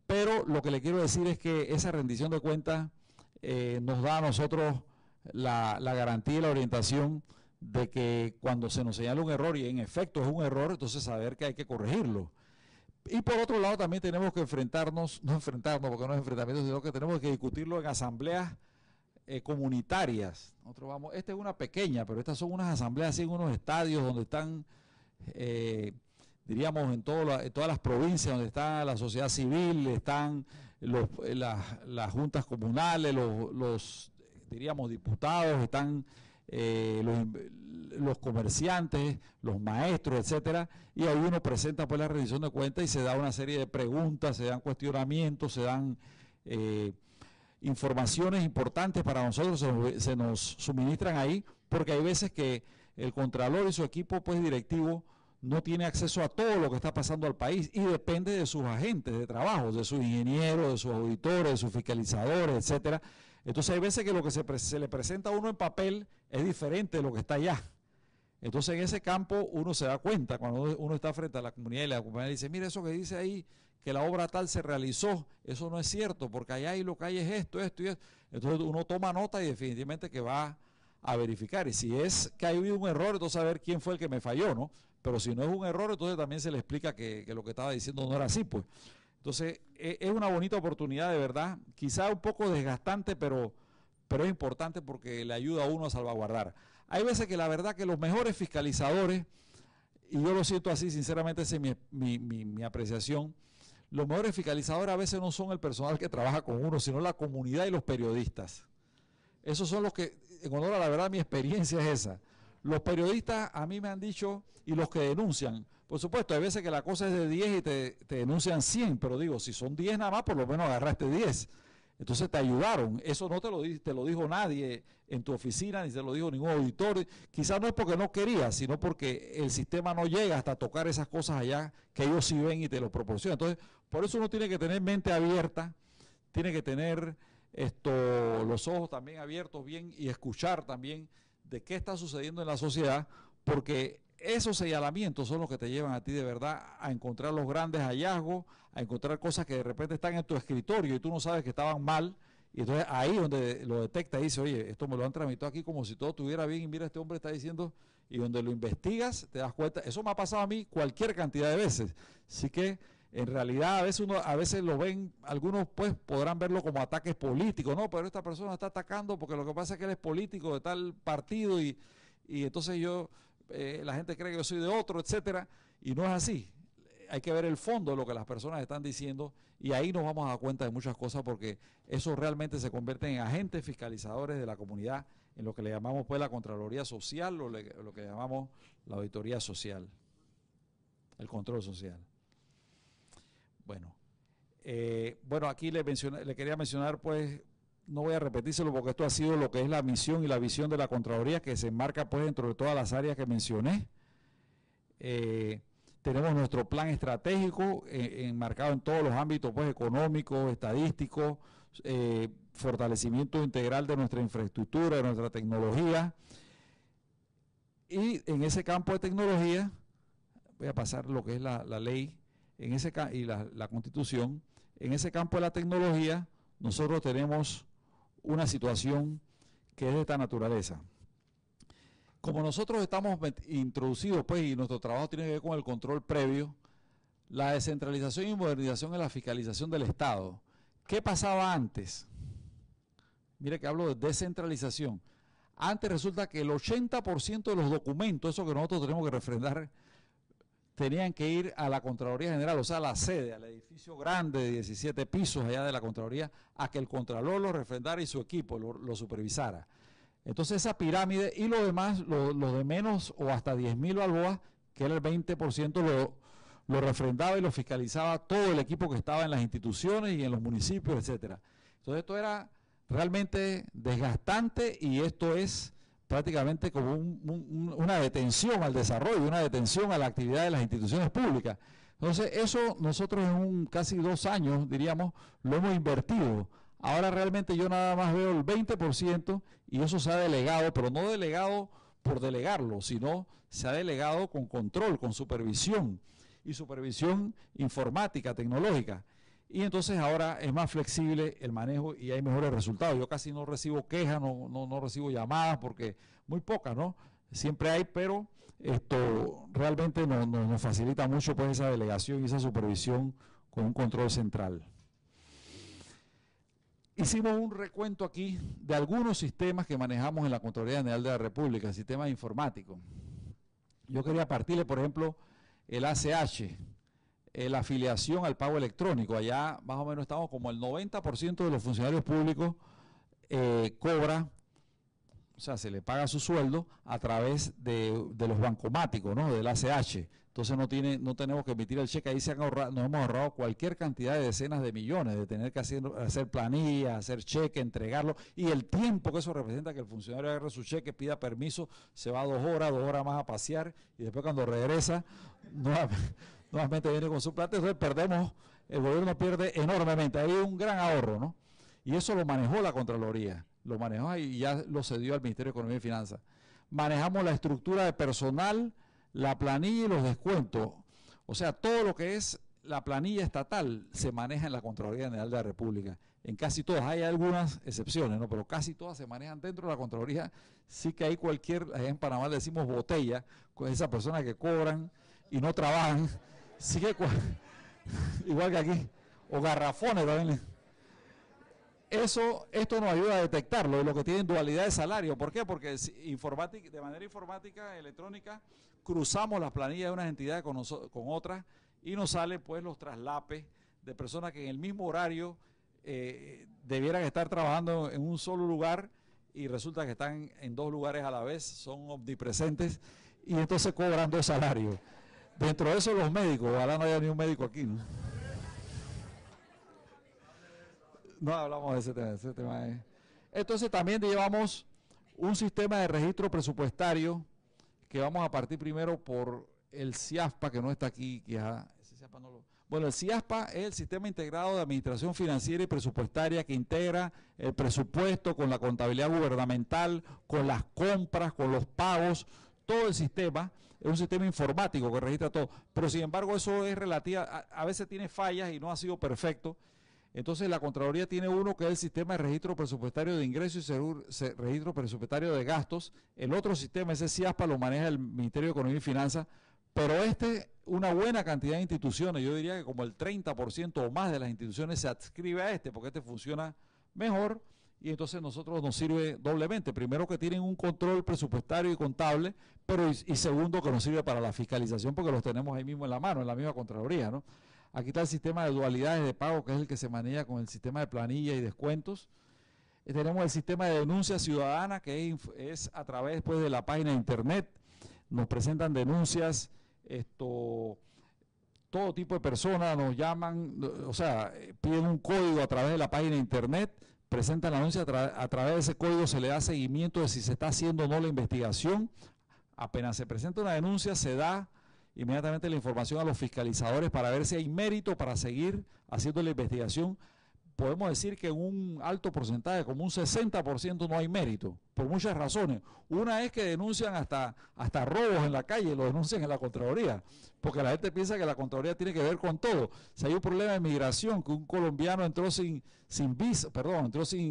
pero lo que le quiero decir es que esa rendición de cuentas nos da a nosotros la garantía y la orientación de que cuando se nos señala un error, y en efecto es un error, entonces saber que hay que corregirlo. Y por otro lado también tenemos que no enfrentarnos porque no es enfrentamiento, sino que tenemos que discutirlo en asambleas comunitarias. Esta es una pequeña, pero estas son unas asambleas así en unos estadios donde están, diríamos, en todas las provincias, donde está la sociedad civil, están las juntas comunales, los diríamos, diputados, están los comerciantes, los maestros, etcétera, y ahí uno presenta pues la rendición de cuentas y se da una serie de preguntas, se dan cuestionamientos, se dan informaciones importantes para nosotros, se nos suministran ahí, porque hay veces que el Contralor y su equipo pues directivo no tiene acceso a todo lo que está pasando al país y depende de sus agentes de trabajo, de sus ingenieros, de sus auditores, de sus fiscalizadores, etcétera. Entonces hay veces que lo que se le presenta a uno en papel es diferente de lo que está allá. Entonces en ese campo uno se da cuenta cuando uno está frente a la comunidad y la comunidad dice, mire, eso que dice ahí, que la obra tal se realizó, eso no es cierto, porque allá hay lo que hay es esto y esto. Entonces uno toma nota y definitivamente que va a verificar. Y si es que ha habido un error, entonces a ver quién fue el que me falló, ¿no? Pero si no es un error, entonces también se le explica que lo que estaba diciendo no era así, pues. Entonces es una bonita oportunidad, de verdad, quizá un poco desgastante, pero es importante porque le ayuda a uno a salvaguardar. Hay veces que la verdad que los mejores fiscalizadores, y yo lo siento así, sinceramente esa es mi apreciación, los mejores fiscalizadores a veces no son el personal que trabaja con uno, sino la comunidad y los periodistas. Esos son los que, en honor a la verdad, mi experiencia es esa. Los periodistas a mí me han dicho, y los que denuncian, por supuesto, hay veces que la cosa es de 10 y te denuncian 100, pero digo, si son 10 nada más, por lo menos agarraste 10. Entonces te ayudaron. Eso no te lo dijo nadie en tu oficina, ni se lo dijo ningún auditor. Quizás no es porque no quería, sino porque el sistema no llega hasta tocar esas cosas allá que ellos sí ven y te lo proporcionan. Entonces, por eso uno tiene que tener mente abierta, tiene que tener los ojos también abiertos bien y escuchar también de qué está sucediendo en la sociedad, porque esos señalamientos son los que te llevan a ti de verdad a encontrar los grandes hallazgos, a encontrar cosas que de repente están en tu escritorio y tú no sabes que estaban mal, y entonces ahí donde lo detecta y dice, oye, esto me lo han tramitado aquí como si todo estuviera bien y mira, este hombre está diciendo, y donde lo investigas te das cuenta. Eso me ha pasado a mí cualquier cantidad de veces. Así que en realidad a veces lo ven, algunos pues podrán verlo como ataques políticos, no, pero esta persona está atacando porque lo que pasa es que él es político de tal partido y entonces la gente cree que yo soy de otro, etcétera, y no es así. Hay que ver el fondo de lo que las personas están diciendo y ahí nos vamos a dar cuenta de muchas cosas, porque eso realmente se convierte en agentes fiscalizadores de la comunidad, en lo que le llamamos pues la Contraloría Social o lo que llamamos la Auditoría Social, el control social. Bueno, aquí le quería mencionar, pues, no voy a repetírselo porque esto ha sido lo que es la misión y la visión de la Contraloría, que se enmarca pues dentro de todas las áreas que mencioné. Tenemos nuestro plan estratégico enmarcado en todos los ámbitos pues económicos, estadísticos, fortalecimiento integral de nuestra infraestructura, de nuestra tecnología. Y en ese campo de tecnología, voy a pasar lo que es la ley y la Constitución. En ese campo de la tecnología, nosotros tenemos una situación que es de esta naturaleza. Como nosotros estamos introducidos, pues, y nuestro trabajo tiene que ver con el control previo, la descentralización y modernización en la fiscalización del Estado. ¿Qué pasaba antes? Mire que hablo de descentralización. Antes resulta que el 80% de los documentos, eso que nosotros tenemos que refrendar, tenían que ir a la Contraloría General, o sea, a la sede, al edificio grande de 17 pisos allá de la Contraloría, a que el Contralor lo refrendara y su equipo lo supervisara. Entonces esa pirámide y lo demás, lo de menos o hasta 10.000 balboas, que era el 20%, lo refrendaba y lo fiscalizaba todo el equipo que estaba en las instituciones y en los municipios, etcétera. Entonces esto era realmente desgastante y esto es prácticamente como una detención al desarrollo, una detención a la actividad de las instituciones públicas. Entonces eso nosotros en casi 2 años, diríamos, lo hemos invertido. Ahora realmente yo nada más veo el 20% y eso se ha delegado, pero no delegado por delegarlo, sino se ha delegado con control, con supervisión y supervisión informática, tecnológica. Y entonces ahora es más flexible el manejo y hay mejores resultados. Yo casi no recibo quejas, no recibo llamadas, porque muy pocas, ¿no? Siempre hay, pero esto realmente nos facilita mucho pues esa delegación y esa supervisión con un control central. Hicimos un recuento aquí de algunos sistemas que manejamos en la Contraloría General de la República, sistemas informáticos. Yo quería partirle, por ejemplo, el ACH, la afiliación al pago electrónico. Allá más o menos estamos como el 90% de los funcionarios públicos cobra o sea, se le paga su sueldo a través de los bancomáticos, ¿no? Del ACH. Entonces no tenemos que emitir el cheque. Ahí nos hemos ahorrado cualquier cantidad de decenas de millones de tener que hacer planillas, hacer cheque, entregarlo, y el tiempo que eso representa, que el funcionario agarre su cheque, pida permiso, se va 2 horas más a pasear, y después cuando regresa, nuevamente viene con su plata. Entonces el gobierno pierde enormemente. Hay un gran ahorro, ¿no? Y eso lo manejó la Contraloría, lo manejó y ya lo cedió al Ministerio de Economía y Finanzas. Manejamos la estructura de personal, la planilla y los descuentos. O sea, todo lo que es la planilla estatal se maneja en la Contraloría General de la República. En casi todas, hay algunas excepciones, ¿no? Pero casi todas se manejan dentro de la Contraloría. Sí que hay allá en Panamá le decimos botella, con esas personas que cobran y no trabajan. Sí que, igual que aquí, o garrafones también. Esto nos ayuda a detectarlo, lo que tienen dualidad de salario. ¿Por qué? Porque de manera informática, electrónica, cruzamos las planillas de unas entidades con otras y nos salen pues los traslapes de personas que en el mismo horario debieran estar trabajando en un solo lugar y resulta que están en 2 lugares a la vez, son omnipresentes y entonces cobran 2 salarios. Dentro de eso los médicos, ojalá no haya ni un médico aquí, ¿no? No hablamos de ese tema. Entonces también llevamos un sistema de registro presupuestario que vamos a partir primero por el CIASPA, que no está aquí. Bueno, el CIASPA es el Sistema Integrado de Administración Financiera y Presupuestaria, que integra el presupuesto con la contabilidad gubernamental, con las compras, con los pagos, todo el sistema. Es un sistema informático que registra todo, pero sin embargo eso es a veces tiene fallas y no ha sido perfecto. Entonces la Contraloría tiene uno que es el sistema de registro presupuestario de ingresos y registro presupuestario de gastos. El otro sistema, ese CIASPA, lo maneja el Ministerio de Economía y Finanzas, pero una buena cantidad de instituciones, yo diría que como el 30% o más de las instituciones se adscribe a porque este funciona mejor y entonces nosotros nos sirve doblemente. Primero que tienen un control presupuestario y contable, pero y segundo que nos sirve para la fiscalización porque los tenemos ahí mismo en la mano, en la misma Contraloría, ¿no? Aquí está el sistema de dualidades de pago, que es el que se maneja con el sistema de planilla y descuentos. Tenemos el sistema de denuncia ciudadana, que es a través pues, de la página de internet. Nos presentan denuncias, todo tipo de personas nos llaman, o sea, piden un código a través de la página de internet, presentan la denuncia, a través de ese código se le da seguimiento de si se está haciendo o no la investigación. Apenas se presenta una denuncia, se da inmediatamente la información a los fiscalizadores para ver si hay mérito para seguir haciendo la investigación. Podemos decir que en un alto porcentaje, como un 60%, no hay mérito, por muchas razones. Una es que denuncian hasta robos en la calle, lo denuncian en la Contraloría, porque la gente piensa que la Contraloría tiene que ver con todo. Si hay un problema de migración, que un colombiano entró sin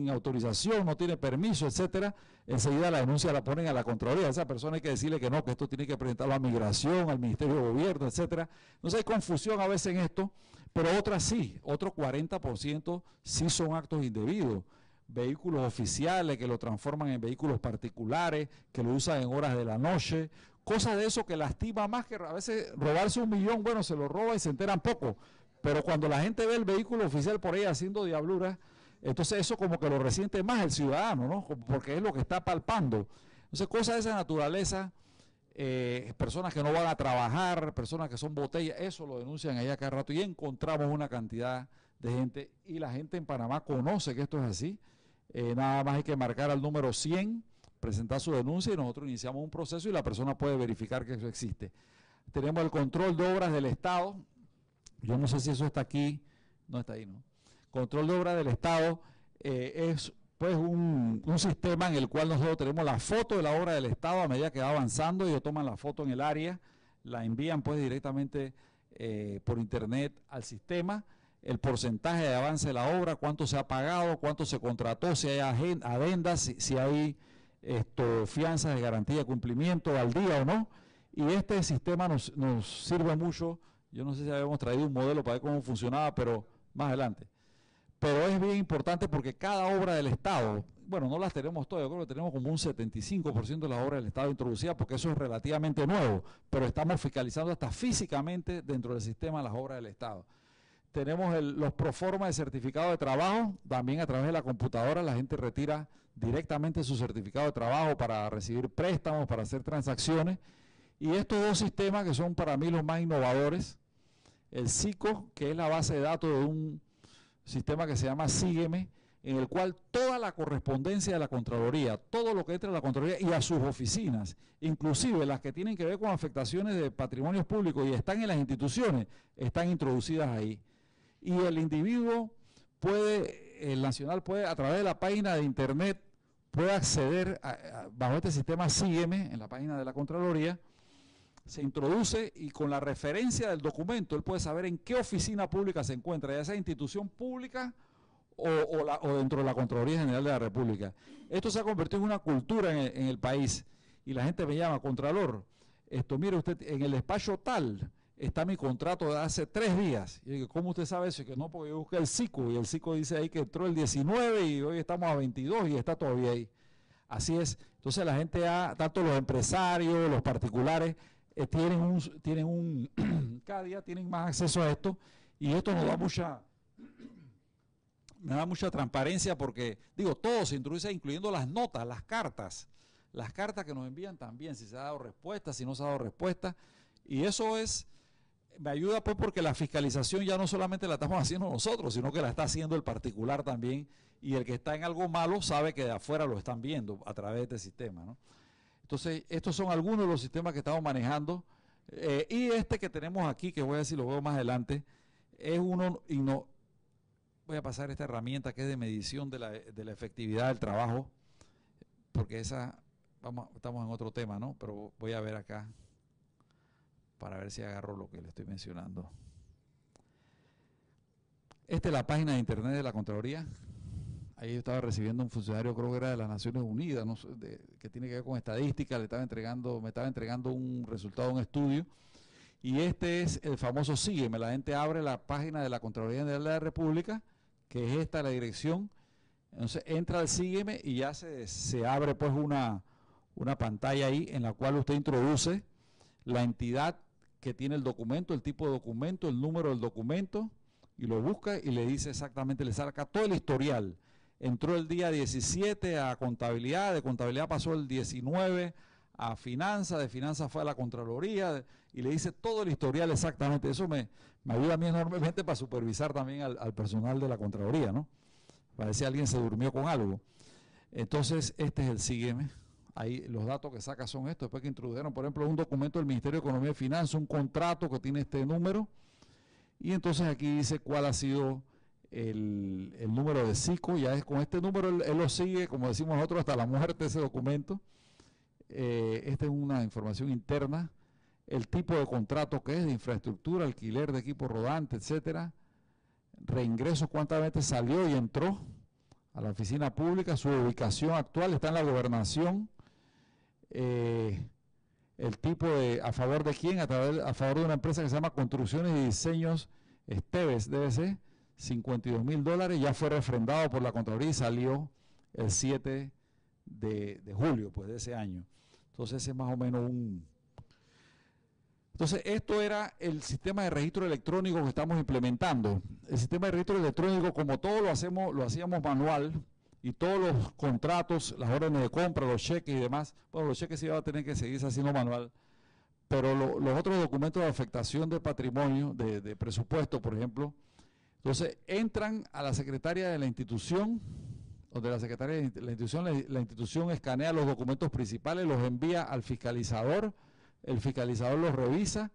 autorización, no tiene permiso, etcétera, enseguida la denuncia la ponen a la Contraloría. A esa persona hay que decirle que no, que esto tiene que presentarlo a migración, al Ministerio de Gobierno, etcétera. Entonces hay confusión a veces en esto, pero otras sí, otro 40% sí son actos indebidos. Vehículos oficiales que lo transforman en vehículos particulares, que lo usan en horas de la noche, cosas de eso que lastima más que a veces robarse 1 millón, bueno, se lo roba y se enteran poco, pero cuando la gente ve el vehículo oficial por ahí haciendo diabluras, entonces eso como que lo resiente más el ciudadano, ¿no? Porque es lo que está palpando. Entonces cosas de esa naturaleza, personas que no van a trabajar, personas que son botellas, eso lo denuncian allá cada rato y encontramos una cantidad de gente y la gente en Panamá conoce que esto es así. Nada más hay que marcar al número 100, presentar su denuncia y nosotros iniciamos un proceso y la persona puede verificar que eso existe. Tenemos el control de obras del Estado. Yo no sé si eso está aquí, no está ahí, ¿no? Control de obras del Estado es pues un sistema en el cual nosotros tenemos la foto de la obra del Estado a medida que va avanzando. Ellos toman la foto en el área, la envían pues directamente por internet al sistema, el porcentaje de avance de la obra, cuánto se ha pagado, cuánto se contrató, si hay adendas, si hay fianzas de garantía de cumplimiento al día o no. Y este sistema nos sirve mucho. Yo no sé si habíamos traído un modelo para ver cómo funcionaba, pero más adelante. Pero es bien importante porque cada obra del Estado, bueno, no las tenemos todas, yo creo que tenemos como un 75% de las obras del Estado introducidas porque eso es relativamente nuevo, pero estamos fiscalizando hasta físicamente dentro del sistema las obras del Estado. Tenemos los proforma de certificado de trabajo, también a través de la computadora la gente retira directamente su certificado de trabajo para recibir préstamos, para hacer transacciones. Y estos dos sistemas que son para mí los más innovadores, el SICO, que es la base de datos de un sistema que se llama Sígueme, en el cual toda la correspondencia de la Contraloría, todo lo que entra a la Contraloría y a sus oficinas, inclusive las que tienen que ver con afectaciones de patrimonios públicos y están en las instituciones, están introducidas ahí. Y el individuo puede, el nacional puede, a través de la página de internet, puede acceder bajo este sistema Sígueme, en la página de la Contraloría, se introduce y con la referencia del documento, él puede saber en qué oficina pública se encuentra, ya sea institución pública o dentro de la Contraloría General de la República. Esto se ha convertido en una cultura en el país y la gente me llama, Contralor, mire usted, en el despacho tal está mi contrato de hace 3 días. Y yo digo, ¿cómo usted sabe eso? Y que no, porque yo busqué el SICO y el SICO dice ahí que entró el 19 y hoy estamos a 22 y está todavía ahí. Así es. Entonces la gente, tanto los empresarios, los particulares, cada día tienen más acceso a esto y esto nos da me da mucha transparencia porque, digo, todo se introduce, incluyendo las notas, las cartas que nos envían también, si se ha dado respuesta, si no se ha dado respuesta, y eso me ayuda pues porque la fiscalización ya no solamente la estamos haciendo nosotros, sino que la está haciendo el particular también, y el que está en algo malo sabe que de afuera lo están viendo a través de este sistema, ¿no? Entonces, estos son algunos de los sistemas que estamos manejando, y este que tenemos aquí, que voy a decir, lo veo más adelante, es uno, y no, voy a pasar esta herramienta que es de medición de la efectividad del trabajo, porque estamos en otro tema, ¿no? Pero voy a ver acá, para ver si agarro lo que le estoy mencionando. Esta es la página de internet de la Contraloría. Ahí yo estaba recibiendo un funcionario, creo que era de las Naciones Unidas, no sé, que tiene que ver con estadística, me estaba entregando un resultado de un estudio. Y este es el famoso Sígueme. La gente abre la página de la Contraloría General de la República, que es esta la dirección. Entonces entra al Sígueme y ya se abre pues una pantalla ahí en la cual usted introduce la entidad que tiene el documento, el tipo de documento, el número del documento, y lo busca y le dice exactamente, le saca todo el historial. Entró el día 17 a contabilidad, de contabilidad pasó el 19 a finanzas, de finanzas fue a la Contraloría, y le dice todo el historial exactamente. Eso me ayuda a mí enormemente para supervisar también al personal de la Contraloría, ¿no? Para ver si alguien se durmió con algo. Entonces, este es el Sígueme. Ahí los datos que saca son estos, después que introdujeron, por ejemplo, un documento del Ministerio de Economía y Finanzas, un contrato que tiene este número, y entonces aquí dice cuál ha sido el número de SICO. Ya es con este número él lo sigue, como decimos nosotros, hasta la muerte de ese documento. Esta es una información interna, el tipo de contrato que es, de infraestructura, alquiler de equipo rodante, etcétera, reingreso, cuántas veces salió y entró a la oficina pública, su ubicación actual, está en la gobernación, el tipo de, a favor de quién, a favor de una empresa que se llama Construcciones y Diseños Esteves, debe ser, $52,000, ya fue refrendado por la Contraloría y salió el 7 de julio pues, de ese año. Entonces ese es más o menos Entonces esto era el sistema de registro electrónico que estamos implementando. El sistema de registro electrónico, como todo lo hacíamos manual, y todos los contratos, las órdenes de compra, los cheques y demás, bueno, los cheques sí van a tener que seguirse haciendo manual, pero los otros documentos de afectación de patrimonio, de presupuesto, por ejemplo, entonces entran a la secretaria de la institución, donde la secretaria de la institución escanea los documentos principales, los envía al fiscalizador, el fiscalizador los revisa,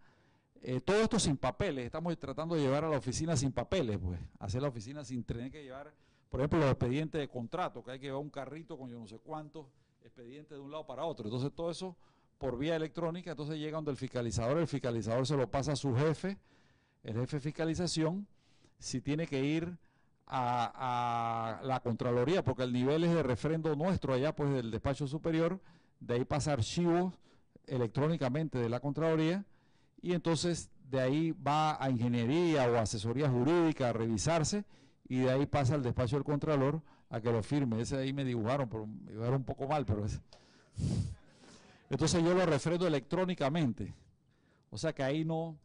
todo esto sin papeles. Estamos tratando de llevar a la oficina sin papeles, pues, hacer la oficina sin tener que llevar, por ejemplo, los expedientes de contrato, que hay que llevar un carrito con yo no sé cuántos expedientes de un lado para otro. Entonces todo eso por vía electrónica, entonces llega donde el fiscalizador se lo pasa a su jefe, el jefe de fiscalización, si tiene que ir a la Contraloría, porque el nivel es de refrendo nuestro allá, pues del despacho superior, de ahí pasa archivos electrónicamente de la Contraloría, y entonces de ahí va a ingeniería o asesoría jurídica a revisarse, y de ahí pasa al despacho del Contralor a que lo firme. Ese de ahí me dibujaron, pero me dibujaron un poco mal, pero es... Entonces yo lo refrendo electrónicamente, o sea que ahí no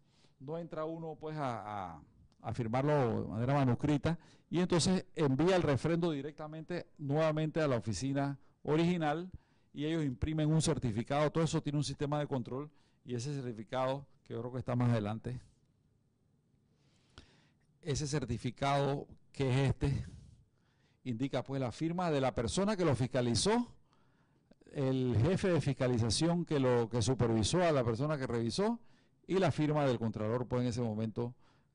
entra uno pues a a firmarlo de manera manuscrita, y entonces envía el refrendo directamente nuevamente a la oficina original, y ellos imprimen un certificado. Todo eso tiene un sistema de control, y ese certificado, que yo creo que está más adelante, ese certificado que es este, indica pues la firma de la persona que lo fiscalizó, el jefe de fiscalización que supervisó a la persona que revisó, y la firma del contralor pues en ese momento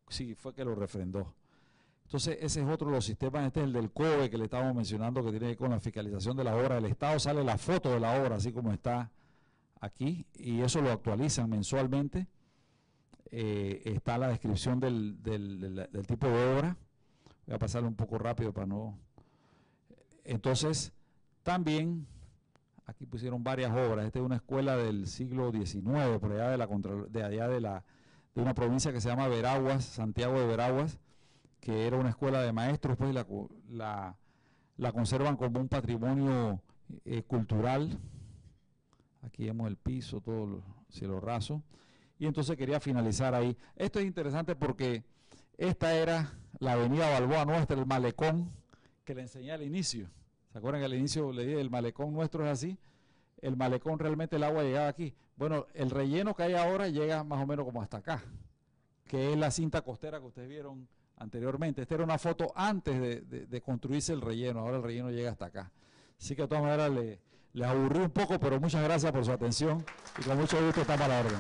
sí fue que lo refrendó. Entonces ese es otro de los sistemas. Este es el del COBE que le estábamos mencionando, que tiene que ver con la fiscalización de la obra del Estado. Sale la foto de la obra así como está aquí, y eso lo actualizan mensualmente. Está la descripción del tipo de obra. Voy a pasarlo un poco rápido para no... Entonces, también, aquí pusieron varias obras. Esta es una escuela del siglo XIX, por allá de una provincia que se llama Veraguas, Santiago de Veraguas, que era una escuela de maestros, pues la conservan como un patrimonio cultural. Aquí vemos el piso, todo el cielo raso. Y entonces quería finalizar ahí. Esto es interesante porque esta era la avenida Balboa nuestra, el malecón, que le enseñé al inicio. ¿Se acuerdan que al inicio le dije el malecón nuestro es así? El malecón realmente el agua llegaba aquí. Bueno, el relleno que hay ahora llega más o menos como hasta acá, que es la cinta costera que ustedes vieron anteriormente. Esta era una foto antes de construirse el relleno. Ahora el relleno llega hasta acá. Así que de todas maneras les aburrí un poco, pero muchas gracias por su atención y con mucho gusto estamos a la orden.